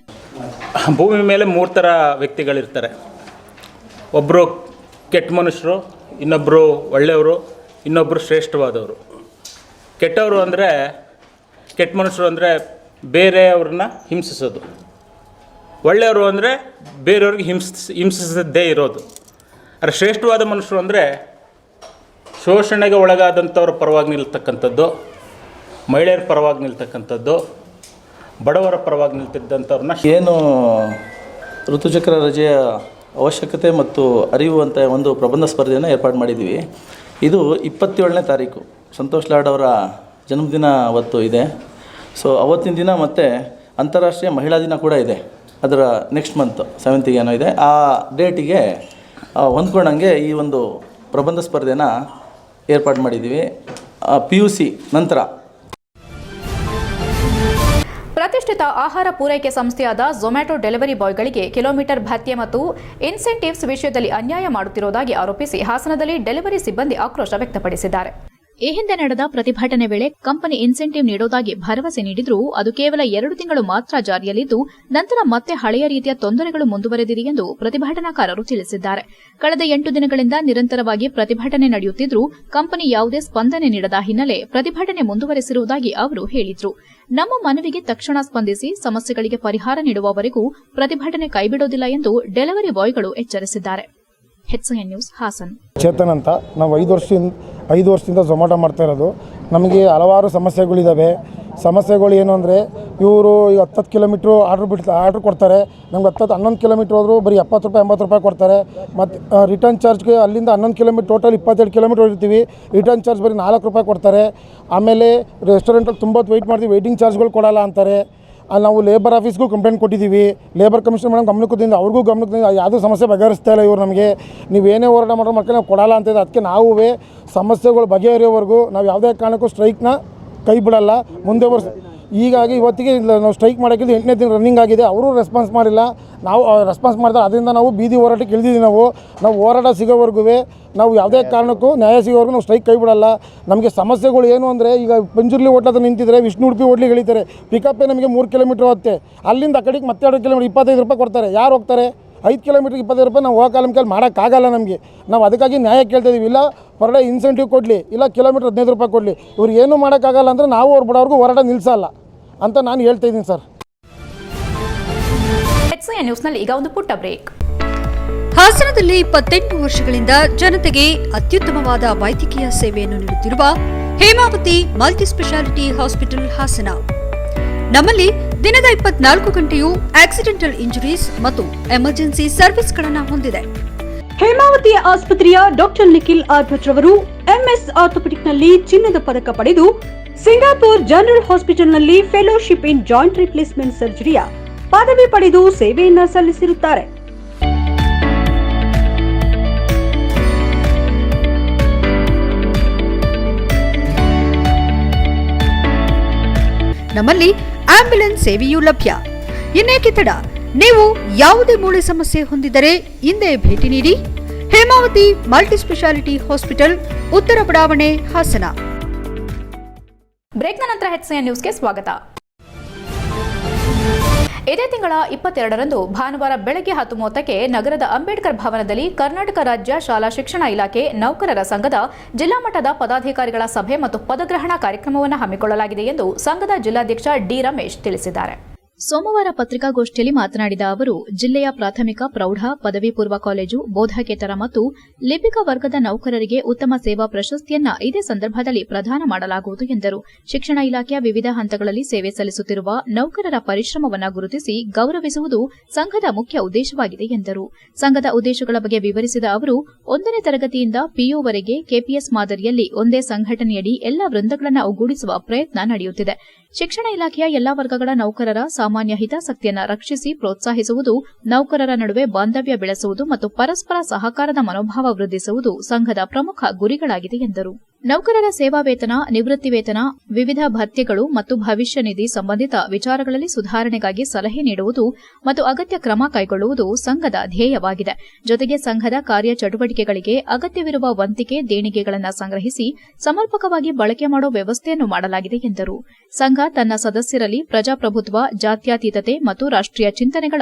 ಭೂಮಿ ಮೇಲೆ 3 ಥರ ವ್ಯಕ್ತಿಗಳಿರ್ತಾರೆ. ಒಬ್ಬರು ಕೆಟ್ಟ ಮನುಷ್ಯರು, ಇನ್ನೊಬ್ಬರು ಒಳ್ಳೆಯವರು, ಇನ್ನೊಬ್ಬರು ಶ್ರೇಷ್ಠವಾದವರು. ಕೆಟ್ಟವರು ಅಂದರೆ, ಕೆಟ್ಟ ಮನುಷ್ಯರು ಅಂದರೆ ಬೇರೆಯವ್ರನ್ನ ಹಿಂಸಿಸೋದು. ಒಳ್ಳೆಯವರು ಅಂದರೆ ಬೇರೆಯವ್ರಿಗೆ ಹಿಂಸಿಸದೇ ಇರೋದು. ಆದರೆ ಶ್ರೇಷ್ಠವಾದ ಮನುಷ್ಯರು ಅಂದರೆ ಶೋಷಣೆಗೆ ಒಳಗಾದಂಥವ್ರ ಪರವಾಗಿ ನಿಲ್ತಕ್ಕಂಥದ್ದು, ಮಹಿಳೆಯರ ಪರವಾಗಿ ನಿಲ್ತಕ್ಕಂಥದ್ದು, ಬಡವರ ಪರವಾಗಿ ನಿಲ್ತಿದ್ದಂಥವ್ರನ್ನ. ಏನು ಋತುಚಕ್ರ ರಜೆಯ ಅವಶ್ಯಕತೆ ಮತ್ತು ಅರಿವು ಅಂತ ಒಂದು ಪ್ರಬಂಧ ಸ್ಪರ್ಧೆಯನ್ನು ಏರ್ಪಾಡು ಮಾಡಿದ್ದೀವಿ. ಇದು 27ನೇ ತಾರೀಕು ಸಂತೋಷ್ ಲಾಡ್ ಅವರ ಜನ್ಮದಿನ ಅವತ್ತು ಇದೆ. ಸೊ ಅವತ್ತಿನ ದಿನ ಮತ್ತು ಅಂತಾರಾಷ್ಟ್ರೀಯ ಮಹಿಳಾ ದಿನ ಕೂಡ ಇದೆ. ಅದರ ನೆಕ್ಸ್ಟ್ ಮಂತ್ 7th ಏನೋ ಇದೆ. ಆ ಡೇಟಿಗೆ ಹೊಂದ್ಕೊಂಡಂಗೆ ಈ ಒಂದು ಪ್ರಬಂಧ ಸ್ಪರ್ಧೆನ ಏರ್ಪಾಡು ಮಾಡಿದ್ದೀವಿ. PUC ನಂತರ ಪ್ರತಿಷ್ಠಿತ ಆಹಾರ ಪೂರೈಕೆ ಸಂಸ್ಥೆಯಾದ ಝೊಮ್ಯಾಟೊ ಡೆಲಿವರಿ ಬಾಯ್ಗಳಿಗೆ ಕಿಲೋಮೀಟರ್ ಭತ್ಯೆ ಮತ್ತು ಇನ್ಸೆಂಟಿವ್ಸ್ ವಿಷಯದಲ್ಲಿ ಅನ್ಯಾಯ ಮಾಡುತ್ತಿರುವುದಾಗಿ ಆರೋಪಿಸಿ ಹಾಸನದಲ್ಲಿ ಡೆಲಿವರಿ ಸಿಬ್ಬಂದಿ ಆಕ್ರೋಶ ವ್ಯಕ್ತಪಡಿಸಿದ್ದಾರೆ. ಈ ಹಿಂದೆ ನಡೆದ ಪ್ರತಿಭಟನೆ ವೇಳೆ ಕಂಪನಿ ಇನ್ಸೆಂಟಿವ್ ನೀಡುವುದಾಗಿ ಭರವಸೆ ನೀಡಿದ್ರೂ ಅದು ಕೇವಲ 2 ತಿಂಗಳು ಮಾತ್ರ ಜಾರಿಯಲ್ಲಿದ್ದು, ನಂತರ ಮತ್ತೆ ಹಳೆಯ ರೀತಿಯ ತೊಂದರೆಗಳು ಮುಂದುವರೆದಿದೆ ಎಂದು ಪ್ರತಿಭಟನಾಕಾರರು ತಿಳಿಸಿದ್ದಾರೆ. ಕಳೆದ 8 ದಿನಗಳಿಂದ ನಿರಂತರವಾಗಿ ಪ್ರತಿಭಟನೆ ನಡೆಯುತ್ತಿದ್ರೂ ಕಂಪನಿ ಯಾವುದೇ ಸ್ಪಂದನೆ ನೀಡದ ಹಿನ್ನೆಲೆ ಪ್ರತಿಭಟನೆ ಮುಂದುವರೆಸಿರುವುದಾಗಿ ಅವರು ಹೇಳಿದ್ರು. ನಮ್ಮ ಮನವಿಗೆ ತಕ್ಷಣ ಸ್ಪಂದಿಸಿ ಸಮಸ್ಯೆಗಳಿಗೆ ಪರಿಹಾರ ನೀಡುವವರೆಗೂ ಪ್ರತಿಭಟನೆ ಕೈಬಿಡೋದಿಲ್ಲ ಎಂದು ಡೆಲಿವರಿ ಬಾಯ್ಗಳು ಎಚ್ಚರಿಸಿದ್ದಾರೆ. HCN news, Haasan. ಚೇತನ್ ಅಂತ. ನಾವು 5 ವರ್ಷದಿಂದ ಝೊಮ್ಯಾಟೊ ಮಾಡ್ತಾ ಇರೋದು. ನಮಗೆ ಹಲವಾರು ಸಮಸ್ಯೆಗಳಿದ್ದಾವೆ. ಸಮಸ್ಯೆಗಳು ಏನು ಅಂದರೆ, ಇವರು ಈಗ 10 ಕಿಲೋಮೀಟ್ರು ಆರ್ಡ್ರ್ ಕೊಡ್ತಾರೆ. ನಮ್ಗೆ 11 ಕಿಲೋಮೀಟ್ರ್ ಹೋದರೂ ಬರೀ 70 ರೂಪಾಯಿ 80 ರೂಪಾಯಿ ಕೊಡ್ತಾರೆ. ಮತ್ತು ರಿಟರ್ನ್ ಚಾರ್ಜ್ಗೆ ಅಲ್ಲಿಂದ 11 ಕಿಲೋಮೀಟ್ರ್ ಟೋಟಲ್ 22 ಕಿಲೋಮೀಟ್ರ್ ಹೋಗಿರ್ತೀವಿ. ರಿಟರ್ನ್ ಚಾರ್ಜ್ ಬರೀ 4 ರೂಪಾಯಿ ಕೊಡ್ತಾರೆ. ಆಮೇಲೆ ರೆಸ್ಟೋರೆಂಟಲ್ಲಿ ತುಂಬ ಹೊತ್ತು ವೆಯ್ಟ್ ಮಾಡ್ತೀವಿ, ವೆಯ್ಟಿಂಗ್ ಚಾರ್ಜ್ಗಳು ಕೊಡಲ್ಲ ಅಂತಾರೆ. ಅಲ್ಲಿ ನಾವು ಲೇಬರ್ ಆಫೀಸ್ಗೂ ಕಂಪ್ಲೇಂಟ್ ಕೊಟ್ಟಿದ್ದೀವಿ. ಲೇಬರ್ ಕಮಿಷನರ್ ಮೇಡಮ್ ಗಮನಕ್ಕದಿಂದ ಅವ್ರಿಗೂ ಗಮನದಿಂದ ಯಾವುದೂ ಸಮಸ್ಯೆ ಬಗೆಹರಿಸ್ತಾ ಇಲ್ಲ ಇವರು. ನಮಗೆ ನೀವೇನೇ ಹೋರಾಟ ಮಾಡೋ ಮಕ್ಕಳು ನಾವು ಕೊಡಲ್ಲ ಅಂತಿದೆ. ಅದಕ್ಕೆ ನಾವು ಸಮಸ್ಯೆಗಳು ಬಗೆಹರಿಯೋವರೆಗೂ ನಾವು ಯಾವುದೇ ಕಾರಣಕ್ಕೂ ಸ್ಟ್ರೈಕ್ನ ಕೈ ಬಿಡಲ್ಲ. ಮುಂದೆ ಹೀಗಾಗಿ ಇವತ್ತಿಗೆ ನಾವು ಸ್ಟ್ರೈಕ್ ಮಾಡೋಕ್ಕಿಂತ 8ನೇ ದಿನ ರನ್ನಿಂಗ್ ಆಗಿದೆ. ಅವರು ರೆಸ್ಪಾನ್ಸ್ ಮಾಡಿಲ್ಲ, ನಾವು ರೆಸ್ಪಾನ್ಸ್ ಮಾಡಿದ್ರೆ ಅದರಿಂದ ನಾವು ಬೀದಿ ಹೋರಾಟಕ್ಕೆ ಇಳಿದಿದ್ದೀವಿ. ನಾವು ಹೋರಾಟ ಸಿಗೋವರೆಗೂ ನಾವು ಯಾವುದೇ ಕಾರಣಕ್ಕೂ ನ್ಯಾಯ ಸಿಗೋವರೆಗೂ ನಾವು ಸ್ಟ್ರೈಕ್ ಕೈ ಬಿಡಲ್ಲ. ನಮಗೆ ಸಮಸ್ಯೆಗಳು ಏನು ಅಂದರೆ, ಈಗ ಪಂಜುರ್ಲಿ ಹೋಟ್ಲತ್ರ ನಿಂತಿದ್ರೆ ವಿಷ್ಣು ಉಡುಪಿ ಹೋಟ್ಲಿಗೆ ಇಳಿತಾರೆ. ಪಿಕಪ್ಪೇ ನಮಗೆ 3 ಕಿಲೋಮೀಟ್ರ್ ಹೋಗುತ್ತೆ. ಅಲ್ಲಿಂದ ಆ ಕಡೆಗೆ ಮತ್ತೆ 2 ಕಿಲೋಮೀಟ್ರ್ 25 ರೂಪಾಯಿ ಕೊಡ್ತಾರೆ. ಯಾರು ಹೋಗ್ತಾರೆ? 5 ಕಿಲೋಮೀಟ್ರಿಗೆ 25 ರೂಪಾಯಿ ನಾವು ಹೋಗೋ ಕಾಲಕ್ಕೆ ಮಾಡೋಕ್ಕಾಗಲ್ಲ ನಮಗೆ. ನಾವು ಅದಕ್ಕಾಗಿ ನ್ಯಾಯ ಕೇಳ್ತಾ ಇದ್ದೀವಿ. ಇಲ್ಲ ಪರ್ ಡೇ ಇನ್ಸೆಂಟಿವ್ ಕೊಡಲಿ, ಇಲ್ಲ ಕಿಲೋಮೀಟ್ರ್ 15 ರೂಪಾಯಿ ಕೊಡಲಿ. ಇವ್ರು ಏನೂ ಮಾಡೋಕ್ಕಾಗಲ್ಲ ಅಂದರೆ ನಾವು ಅವ್ರು ಬಡವ್ರಿಗೂ ಹೋರಾಟ ನಿಲ್ಲಿಸಲ್ಲ ಅಂತ ನಾನು ಹೇಳ್ತಾ ಇದ್ದೀನಿ ಸರ್. HCN ನ್ಯೂಸ್ನಲ್ಲಿ ಈಗ ಒಂದು ಪುಟ್ಟ ಬ್ರೇಕ್. ಹಾಸನದಲ್ಲಿ 28 ವರ್ಷಗಳಿಂದ ಜನತೆಗೆ ಅತ್ಯುತ್ತಮವಾದ ವೈದ್ಯಕೀಯ ಸೇವೆಯನ್ನು ನೀಡುತ್ತಿರುವ Hemavathi multi speciality hospital Hassan. ನಮ್ಮಲ್ಲಿ ದಿನದ 24 ಗಂಟೆಯೂ ಆಕ್ಸಿಡೆಂಟಲ್ ಇಂಜುರೀಸ್ ಮತ್ತು ಎಮರ್ಜೆನ್ಸಿ ಸರ್ವಿಸ್ಗಳನ್ನು ಹೊಂದಿದೆ. ಹೇಮಾವತಿ ಆಸ್ಪತ್ರೆಯ ಡಾಕ್ಟರ್ ನಿಖಿಲ್ ಆರ್ಭಟ್ ರವರು MS ಆರ್ಥೋಪೆಡಿಕ್ನಲ್ಲಿ ಚಿನ್ನದ ಪದಕ ಪಡೆದು ಸಿಂಗಾಪುರ್ ಜನರಲ್ ಹಾಸ್ಪಿಟಲ್ನಲ್ಲಿ ಫೆಲೋಶಿಪ್ ಇನ್ ಜಾಯಿಂಟ್ ರಿಪ್ಲೇಸ್ಮೆಂಟ್ ಸರ್ಜರಿಯ ಪದವಿ ಪಡೆದು ಸೇವೆಯನ್ನ ಸಲ್ಲಿಸಿರುತ್ತಾರೆ. ನಮ್ಮಲ್ಲಿ ಆಂಬ್ಯುಲೆನ್ಸ್ ಸೇವೆಯೂ ಲಭ್ಯ. ಇನ್ನೇಕೆ ತಡ? ನೀವು ಯಾವುದೇ ಮೂಳೆ ಸಮಸ್ಯೆ ಹೊಂದಿದರೆ ಹಿಂದೆ ಭೇಟಿ ನೀಡಿ. ಹೇಮಾವತಿ ಮಲ್ಟಿ ಸ್ಪೆಷಾಲಿಟಿ ಹಾಸ್ಪಿಟಲ್, ಉತ್ತರ ಬಡಾವಣೆ, ಹಾಸನ. ಬ್ರೇಕ್ನ ನಂತರ HCN ನ್ಯೂಸ್ಗೆ ಸ್ವಾಗತ. ಇದೇ ತಿಂಗಳ 22ರಂದು ಭಾನುವಾರ ಬೆಳಗ್ಗೆ 10:30ಕ್ಕೆ ನಗರದ ಅಂಬೇಡ್ಕರ್ ಭವನದಲ್ಲಿ ಕರ್ನಾಟಕ ರಾಜ್ಯ ಶಾಲಾ ಶಿಕ್ಷಣ ಇಲಾಖೆ ನೌಕರರ ಸಂಘದ ಜಿಲ್ಲಾ ಮಟ್ಟದ ಪದಾಧಿಕಾರಿಗಳ ಸಭೆ ಮತ್ತು ಪದಗ್ರಹಣ ಕಾರ್ಯಕ್ರಮವನ್ನು ಹಮ್ಮಿಕೊಳ್ಳಲಾಗಿದೆ ಎಂದು ಸಂಘದ ಜಿಲ್ಲಾಧ್ಯಕ್ಷ ಡಿ ರಮೇಶ್ ತಿಳಿಸಿದ್ದಾರೆ. ಸೋಮವಾರ ಪತ್ರಿಕಾಗೋಷ್ಠಿಯಲ್ಲಿ ಮಾತನಾಡಿದ ಅವರು, ಜಿಲ್ಲೆಯ ಪ್ರಾಥಮಿಕ, ಪ್ರೌಢ, ಪದವಿ ಪೂರ್ವ ಕಾಲೇಜು, ಬೋಧಕೇತರ ಮತ್ತು ಲಿಪಿಕ ವರ್ಗದ ನೌಕರರಿಗೆ ಉತ್ತಮ ಸೇವಾ ಪ್ರಶಸ್ತಿಯನ್ನ ಇದೇ ಸಂದರ್ಭದಲ್ಲಿ ಪ್ರದಾನ ಮಾಡಲಾಗುವುದು ಎಂದರು. ಶಿಕ್ಷಣ ಇಲಾಖೆಯ ವಿವಿಧ ಹಂತಗಳಲ್ಲಿ ಸೇವೆ ಸಲ್ಲಿಸುತ್ತಿರುವ ನೌಕರರ ಪರಿಶ್ರಮವನ್ನು ಗುರುತಿಸಿ ಗೌರವಿಸುವುದು ಸಂಘದ ಮುಖ್ಯ ಉದ್ದೇಶವಾಗಿದೆ ಎಂದರು. ಸಂಘದ ಉದ್ದೇಶಗಳ ಬಗ್ಗೆ ವಿವರಿಸಿದ ಅವರು, 1ನೇ ತರಗತಿಯಿಂದ PU ವರೆಗೆ KPS ಮಾದರಿಯಲ್ಲಿ ಒಂದೇ ಸಂಘಟನೆಯಡಿ ಎಲ್ಲ ವೃಂದಗಳನ್ನು ಒಗ್ಗೂಡಿಸುವ ಪ್ರಯತ್ನ ನಡೆಯುತ್ತಿದೆ. ಶಿಕ್ಷಣ ಇಲಾಖೆಯ ಎಲ್ಲಾ ವರ್ಗಗಳ ನೌಕರರ ಸಾಮಾನ್ಯ ಹಿತಾಸಕ್ತಿಯನ್ನು ರಕ್ಷಿಸಿ ಪ್ರೋತ್ಸಾಹಿಸುವುದು, ನೌಕರರ ನಡುವೆ ಬಾಂಧವ್ಯ ಬೆಳೆಸುವುದು ಮತ್ತು ಪರಸ್ಪರ ಸಹಕಾರದ ಮನೋಭಾವ ವೃದ್ಧಿಸುವುದು ಸಂಘದ ಪ್ರಮುಖ ಗುರಿಗಳಾಗಿದೆ ಎಂದರು. ನೌಕರರ ಸೇವಾ ವೇತನ, ನಿವೃತ್ತಿ ವೇತನ, ವಿವಿಧ ಭತ್ಯೆಗಳು ಮತ್ತು ಭವಿಷ್ಯ ನಿಧಿ ಸಂಬಂಧಿತ ವಿಚಾರಗಳಲ್ಲಿ ಸುಧಾರಣೆಗಾಗಿ ಸಲಹೆ ನೀಡುವುದು ಮತ್ತು ಅಗತ್ಯ ಕ್ರಮ ಕೈಗೊಳ್ಳುವುದು ಸಂಘದ ಧ್ಯೇಯವಾಗಿದೆ. ಜೊತೆಗೆ ಸಂಘದ ಕಾರ್ಯಚಟುವಟಿಕೆಗಳಿಗೆ ಅಗತ್ಯವಿರುವ ವಂತಿಕೆ, ದೇಣಿಗೆಗಳನ್ನು ಸಂಗ್ರಹಿಸಿ ಸಮರ್ಪಕವಾಗಿ ಬಳಕೆ ಮಾಡುವ ವ್ಯವಸ್ಥೆಯನ್ನು ಮಾಡಲಾಗಿದೆ ಎಂದರು. ಸಂಘ ತನ್ನ ಸದಸ್ಯರಲ್ಲಿ ಪ್ರಜಾಪ್ರಭುತ್ವ, ಜಾತ್ಯತೀತತೆ ಮತ್ತು ರಾಷ್ಟೀಯ ಚಿಂತನೆಗಳ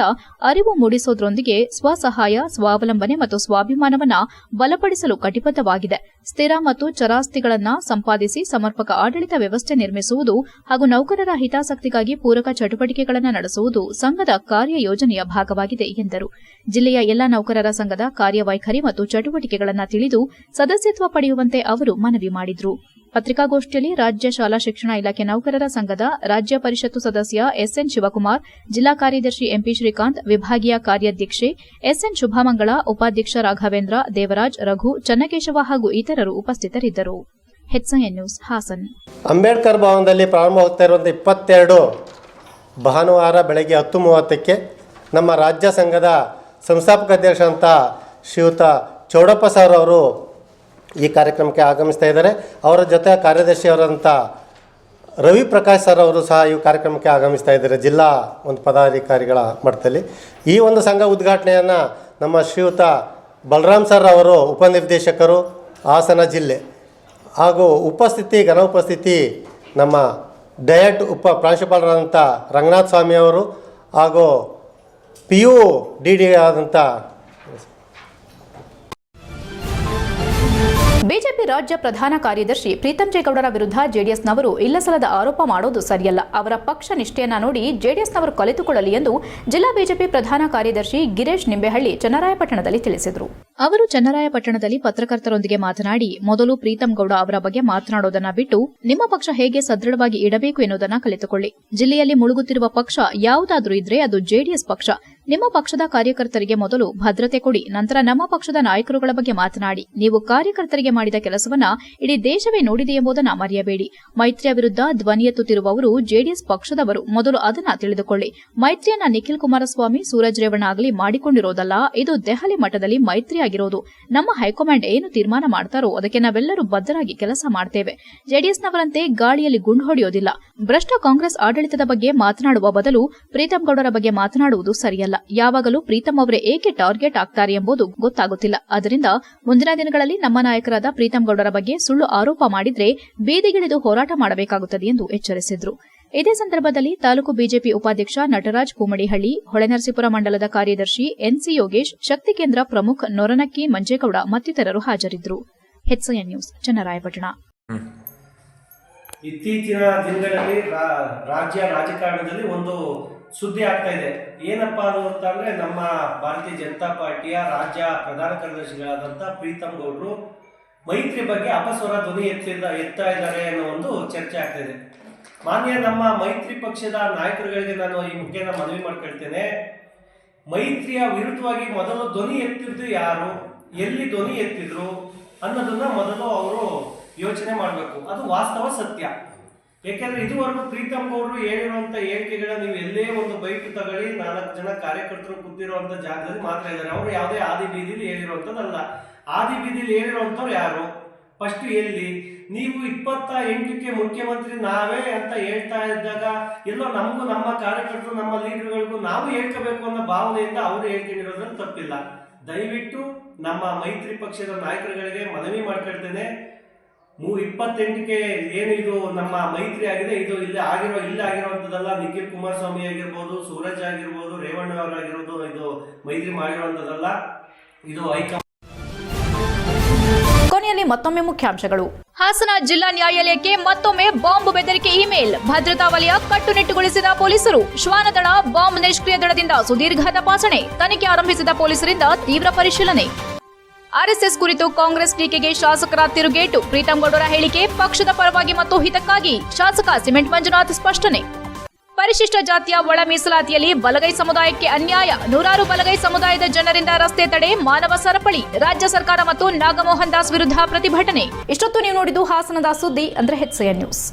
ಅರಿವು ಮೂಡಿಸುವುದರೊಂದಿಗೆ ಸ್ವಸಹಾಯ, ಸ್ವಾವಲಂಬನೆ ಮತ್ತು ಸ್ವಾಭಿಮಾನವನ್ನು ಬಲಪಡಿಸಲು ಕಟಿಬದ್ದವಾಗಿದೆ. ಸ್ಥಿರ ಮತ್ತು ಚರಾಸ್ತಿಗಳನ್ನು ಸಂಪಾದಿಸಿ ಸಮರ್ಪಕ ಆಡಳಿತ ವ್ಯವಸ್ಥೆ ನಿರ್ಮಿಸುವುದು ಹಾಗೂ ನೌಕರರ ಹಿತಾಸಕ್ತಿಗಾಗಿ ಪೂರಕ ಚಟುವಟಿಕೆಗಳನ್ನು ನಡೆಸುವುದು ಸಂಘದ ಕಾರ್ಯಯೋಜನೆಯ ಭಾಗವಾಗಿದೆ ಎಂದರು. ಜಿಲ್ಲೆಯ ಎಲ್ಲಾ ನೌಕರರ ಸಂಘದ ಕಾರ್ಯವೈಖರಿ ಮತ್ತು ಚಟುವಟಿಕೆಗಳನ್ನು ತಿಳಿದು ಸದಸ್ಯತ್ವ ಪಡೆಯುವಂತೆ ಅವರು ಮನವಿ ಮಾಡಿದರು. ಪತ್ರಿಕಾಗೋಷ್ಠಿಯಲ್ಲಿ ರಾಜ್ಯ ಶಾಲಾ ಶಿಕ್ಷಣ ಇಲಾಖೆ ನೌಕರರ ಸಂಘದ ರಾಜ್ಯ ಪರಿಷತ್ತು ಸದಸ್ಯ ಎಸ್ಎನ್ ಶಿವಕುಮಾರ್, ಜಿಲ್ಲಾ ಕಾರ್ಯದರ್ಶಿ ಎಂಪಿ ಶ್ರೀಕಾಂತ್, ವಿಭಾಗೀಯ ಕಾರ್ಯಾಧ್ಯಕ್ಷೆ ಎಸ್ಎನ್ ಶುಭಮಂಗಳ, ಉಪಾಧ್ಯಕ್ಷ ರಾಘವೇಂದ್ರ, ದೇವರಾಜ್, ರಘು, ಚನ್ನಕೇಶವ ಹಾಗೂ ಇತರರು ಉಪಸ್ಥಿತರಿದ್ದರು. HIN news, Haasan. ಅಂಬೇಡ್ಕರ್ ಭವನದಲ್ಲಿ ಪ್ರಾರಂಭವಾಗ್ತಾ ಇರುವಂಥ 22 ಭಾನುವಾರ ಬೆಳಗ್ಗೆ 10:30ಕ್ಕೆ ನಮ್ಮ ರಾಜ್ಯ ಸಂಘದ ಸಂಸ್ಥಾಪಕ ಅಧ್ಯಕ್ಷ ಅಂತ ಶ್ರೀಯುತ ಚೌಡಪ್ಪ ಸರ್ ಅವರು ಈ ಕಾರ್ಯಕ್ರಮಕ್ಕೆ ಆಗಮಿಸ್ತಾ ಇದ್ದಾರೆ. ಅವರ ಜೊತೆ ಕಾರ್ಯದರ್ಶಿಯವರಂಥ ರವಿ ಪ್ರಕಾಶ್ ಸರ್ ಅವರು ಸಹ ಈ ಕಾರ್ಯಕ್ರಮಕ್ಕೆ ಆಗಮಿಸ್ತಾ ಇದ್ದಾರೆ, ಜಿಲ್ಲಾ ಒಂದು ಪದಾಧಿಕಾರಿಗಳ ಮಟ್ಟದಲ್ಲಿ. ಈ ಒಂದು ಸಂಘ ಉದ್ಘಾಟನೆಯನ್ನು ನಮ್ಮ ಶ್ರೀಯುತ ಬಲರಾಮ್ ಸರ್ ಅವರು ಉಪನಿರ್ದೇಶಕರು, ಹಾಸನ ಜಿಲ್ಲೆ, ಹಾಗೂ ಘನ ಉಪಸ್ಥಿತಿ ನಮ್ಮ ಡಯಟ್ ಪ್ರಾಂಶುಪಾಲರಾದಂಥ ರಂಗನಾಥ್ ಸ್ವಾಮಿ ಅವರು ಹಾಗೂ PU DD ಆದಂಥ ಬಿಜೆಪಿ ರಾಜ್ಯ ಪ್ರಧಾನ ಕಾರ್ಯದರ್ಶಿ ಪ್ರೀತಂ ಜೇಗೌಡರ ವಿರುದ್ಧ ಜೆಡಿಎಸ್ನವರು ಇಲ್ಲಸಲ್ಲದ ಆರೋಪ ಮಾಡೋದು ಸರಿಯಲ್ಲ. ಅವರ ಪಕ್ಷ ನಿಷ್ಠೆಯನ್ನ ನೋಡಿ ಜೆಡಿಎಸ್ನವರು ಕಲಿತುಕೊಳ್ಳಲಿ ಎಂದು ಜಿಲ್ಲಾ ಬಿಜೆಪಿ ಪ್ರಧಾನ ಕಾರ್ಯದರ್ಶಿ ಗಿರೀಶ್ ನಿಂಬೆಹಳ್ಳಿ ಚನ್ನರಾಯಪಟ್ಟಣದಲ್ಲಿ ತಿಳಿಸಿದರು. ಅವರು ಚನ್ನರಾಯಪಟ್ಟಣದಲ್ಲಿ ಪತ್ರಕರ್ತರೊಂದಿಗೆ ಮಾತನಾಡಿ, ಮೊದಲು ಪ್ರೀತಂ ಗೌಡ ಅವರ ಬಗ್ಗೆ ಮಾತನಾಡೋದನ್ನ ಬಿಟ್ಟು ನಿಮ್ಮ ಪಕ್ಷ ಹೇಗೆ ಸದೃಢವಾಗಿ ಇಡಬೇಕು ಎನ್ನುವುದನ್ನು ಕಲಿತುಕೊಳ್ಳಿ. ಜಿಲ್ಲೆಯಲ್ಲಿ ಮುಳುಗುತ್ತಿರುವ ಪಕ್ಷ ಯಾವುದಾದ್ರೂ ಇದ್ರೆ ಅದು ಜೆಡಿಎಸ್ ಪಕ್ಷ. ನಿಮ್ಮ ಪಕ್ಷದ ಕಾರ್ಯಕರ್ತರಿಗೆ ಮೊದಲು ಭದ್ರತೆ ಕೊಡಿ, ನಂತರ ನಮ್ಮ ಪಕ್ಷದ ನಾಯಕರುಗಳ ಬಗ್ಗೆ ಮಾತನಾಡಿ. ನೀವು ಕಾರ್ಯಕರ್ತರಿಗೆ ಮಾಡಿದ ಕೆಲಸವನ್ನ ಇಡೀ ದೇಶವೇ ನೋಡಿದೆ ಎಂಬುದನ್ನು ಮರೆಯಬೇಡಿ. ಮೈತ್ರಿಯ ವಿರುದ್ಧ ಧ್ವನಿ ಎತ್ತುತ್ತಿರುವವರು ಜೆಡಿಎಸ್ ಪಕ್ಷದವರು, ಮೊದಲು ಅದನ್ನ ತಿಳಿದುಕೊಳ್ಳಿ. ಮೈತ್ರಿಯನ್ನ ನಿಖಿಲ್ ಕುಮಾರಸ್ವಾಮಿ, ಸೂರಜ್ ರೇವಣ್ಣ ಆಗಲಿ ಮಾಡಿಕೊಂಡಿರೋದಲ್ಲ, ಇದು ದೆಹಲಿ ಮಟ್ಟದಲ್ಲಿ ಮೈತ್ರಿಯಾಗಿರೋದು. ನಮ್ಮ ಹೈಕಮಾಂಡ್ ಏನು ತೀರ್ಮಾನ ಮಾಡ್ತಾರೋ ಅದಕ್ಕೆ ನಾವೆಲ್ಲರೂ ಬದ್ಧರಾಗಿ ಕೆಲಸ ಮಾಡ್ತೇವೆ. ಜೆಡಿಎಸ್ನವರಂತೆ ಗಾಳಿಯಲ್ಲಿ ಗುಂಡು ಹೊಡೆಯೋದಿಲ್ಲ. ಭ್ರಷ್ಟ ಕಾಂಗ್ರೆಸ್ ಆಡಳಿತದ ಬಗ್ಗೆ ಮಾತನಾಡುವ ಬದಲು ಪ್ರೀತಂ ಗೌಡರ ಬಗ್ಗೆ ಮಾತನಾಡುವುದು ಸರಿಯಲ್ಲ. ಯಾವಾಗಲೂ ಪ್ರೀತಂ ಅವರೇ ಏಕೆ ಟಾರ್ಗೆಟ್ ಆಗ್ತಾರೆ ಎಂಬುದು ಗೊತ್ತಾಗುತ್ತಿಲ್ಲ. ಆದ್ದರಿಂದ ಮುಂದಿನ ದಿನಗಳಲ್ಲಿ ನಮ್ಮ ನಾಯಕರಾದ ಪ್ರೀತಂ ಗೌಡರ ಬಗ್ಗೆ ಸುಳ್ಳು ಆರೋಪ ಮಾಡಿದ್ರೆ ಬೀದಿಗಿಳಿದು ಹೋರಾಟ ಮಾಡಬೇಕಾಗುತ್ತದೆ ಎಂದು ಎಚ್ಚರಿಸಿದರು. ಇದೇ ಸಂದರ್ಭದಲ್ಲಿ ತಾಲೂಕು ಬಿಜೆಪಿ ಉಪಾಧ್ಯಕ್ಷ ನಟರಾಜ್ ಪೂಮಡಿಹಳ್ಳಿ, ಹೊಳೆನರಸೀಪುರ ಮಂಡಲದ ಕಾರ್ಯದರ್ಶಿ ಎನ್ಸಿ ಯೋಗೇಶ್, ಶಕ್ತಿ ಕೇಂದ್ರ ಪ್ರಮುಖ್ ನೊರನಕ್ಕಿ ಮಂಜೇಗೌಡ ಮತ್ತಿತರರು ಹಾಜರಿದ್ದರು. HIN news, Channarayapatna. ಇತ್ತೀಚಿನ ದಿನಗಳಲ್ಲಿ ರಾಜ್ಯ ರಾಜಕಾರಣದಲ್ಲಿ ಒಂದು ಸುದ್ದಿ ಆಗ್ತಾ ಇದೆ. ಏನಪ್ಪಾ ಅಂತಂದ್ರೆ, ನಮ್ಮ ಭಾರತೀಯ ಜನತಾ ಪಾರ್ಟಿಯ ರಾಜ್ಯ ಪ್ರಧಾನ ಕಾರ್ಯದರ್ಶಿಗಳಾದಂಥ ಪ್ರೀತಂ ಗೌಡರು ಮೈತ್ರಿ ಬಗ್ಗೆ ಅಪಸ್ವರ ಧ್ವನಿ ಎತ್ತಾ ಇದ್ದಾರೆ ಅನ್ನೋ ಒಂದು ಚರ್ಚೆ ಆಗ್ತಾ ಇದೆ. ಮಾನ್ಯ ನಮ್ಮ ಮೈತ್ರಿ ಪಕ್ಷದ ನಾಯಕರುಗಳಿಗೆ ನಾನು ಈ ಮುಖೇನ ಮನವಿ ಮಾಡ್ಕೊಳ್ತೇನೆ, ಮೈತ್ರಿಯ ವಿರುದ್ಧವಾಗಿ ಮೊದಲು ಧ್ವನಿ ಎತ್ತಿದ್ದು ಯಾರು, ಎಲ್ಲಿ ಧ್ವನಿ ಎತ್ತಿದ್ರು ಅನ್ನೋದನ್ನ ಮೊದಲು ಅವರು ಯೋಚನೆ ಮಾಡಬೇಕು. ಅದು ವಾಸ್ತವ ಸತ್ಯ. ಯಾಕೆಂದ್ರೆ ಇದುವರೆಗೂ ಪ್ರೀತಂ ಗೌಡರು ಹೇಳಿರುವಂತ ಹೇಳಿಕೆಗಳ ನೀವು ಎಲ್ಲೇ ಒಂದು ಬೈಕ್ ತಗೊಳ್ಳಿ, 4 ಜನ ಕಾರ್ಯಕರ್ತರು ಕೂತಿರುವಂತ ಜಾಗದಲ್ಲಿ ಮಾತ್ರ ಇದ್ದಾರೆ. ಅವರು ಯಾವುದೇ ಆದಿ ಬೀದಿಲಿ ಹೇಳಿರುವಂತದ್ದಲ್ಲ. ಆದಿ ಬೀದಿಲಿ ಹೇಳಿರುವಂತವ್ರು ಯಾರು, ಫಸ್ಟ್ ಎಲ್ಲಿ, ನೀವು 28ಕ್ಕೆ ಮುಖ್ಯಮಂತ್ರಿ ನಾವೇ ಅಂತ ಹೇಳ್ತಾ ಇದ್ದಾಗ ಎಲ್ಲೋ ನಮಗೂ ನಮ್ಮ ಕಾರ್ಯಕರ್ತರು ನಮ್ಮ ಲೀಡರ್ಗಳಿಗೂ ನಾವು ಹೇಳ್ಕೋಬೇಕು ಅನ್ನೋ ಭಾವನೆಯಿಂದ ಅವರು ಹೇಳ್ಕೊಂಡಿರೋದ್ರಲ್ಲಿ ತಪ್ಪಿಲ್ಲ. ದಯವಿಟ್ಟು ನಮ್ಮ ಮೈತ್ರಿ ಪಕ್ಷದ ನಾಯಕರುಗಳಿಗೆ ಮನವಿ ಮಾಡ್ಕೊಳ್ತೇನೆ, 28ಕ್ಕೆ ಏನು ಇದು ನಮ್ಮ ಮೈತ್ರಿ ಆಗಿದೆ, ಇದು ಇಲ್ಲಿ ಆಗಿರುವಂಥದ್ದಲ್ಲ. ನಿಖಿಲ್ ಕುಮಾರಸ್ವಾಮಿ ಆಗಿರ್ಬೋದು, ಸೂರಜ್ ಆಗಿರ್ಬೋದು, ರೇವಣ್ಣ ಅವರಾಗಿರ್ಬೋದು, ಇದು ಮೈತ್ರಿ ಮಾಡಿರುವಂಥದ್ದಲ್ಲ, ಇದು ಹೈಕಮಾಂಡ್. ಕೊನೆಯಲ್ಲಿ ಮತ್ತೊಮ್ಮೆ ಮುಖ್ಯಾಂಶಗಳು. ಹಾಸನ ಜಿಲ್ಲಾ ನ್ಯಾಯಾಲಯಕ್ಕೆ ಮತ್ತೊಮ್ಮೆ ಬಾಂಬ್ ಬೆದರಿಕೆ ಇಮೇಲ್. ಭದ್ರತಾ ವಲಯ ಕಟ್ಟುನಿಟ್ಟುಗೊಳಿಸಿದ ಪೊಲೀಸರು. ಶ್ವಾನದಳ ಬಾಂಬ್ ನಿಷ್ಕ್ರಿಯ ದಳದಿಂದ ಸುದೀರ್ಘ ತಪಾಸಣೆ. ತನಿಖೆ ಆರಂಭಿಸಿದ ಪೊಲೀಸರಿಂದ ತೀವ್ರ ಪರಿಶೀಲನೆ. ಆರ್ಎಸ್ಎಸ್ ಕುರಿತು ಕಾಂಗ್ರೆಸ್ ಟೀಕೆಗೆ ಶಾಸಕರ ತಿರುಗೇಟು. ಪ್ರೀತಂ ಗೌಡರ ಹೇಳಿಕೆ ಪಕ್ಷದ ಪರವಾಗಿ ಮತ್ತು ಹಿತಕ್ಕಾಗಿ. ಶಾಸಕ ಸಿಮೆಂಟ್ ಮಂಜುನಾಥ್ ಸ್ಪಷ್ಟನೆ. ಪರಿಶಿಷ್ಟ ಜಾತಿಯ ಒಳ ಮೀಸಲಾತಿಯಲ್ಲಿ ಬಲಗೈ ಸಮುದಾಯಕ್ಕೆ ಅನ್ಯಾಯ. ನೂರಾರು ಬಲಗೈ ಸಮುದಾಯದ ಜನರಿಂದ ರಸ್ತೆ ತಡೆ, ಮಾನವ ಸರಪಳಿ. ರಾಜ್ಯ ಸರ್ಕಾರ ಮತ್ತು ನಾಗಮೋಹನ್ ದಾಸ್ ವಿರುದ್ಧ ಪ್ರತಿಭಟನೆ. ಇಷ್ಟೊತ್ತು ನೀವು ನೋಡಿದ್ದು ಹಾಸನದ ಸುದ್ದಿ ಅಂದ್ರೆ ಹೆಚ್ಐಎನ್ ನ್ಯೂಸ್.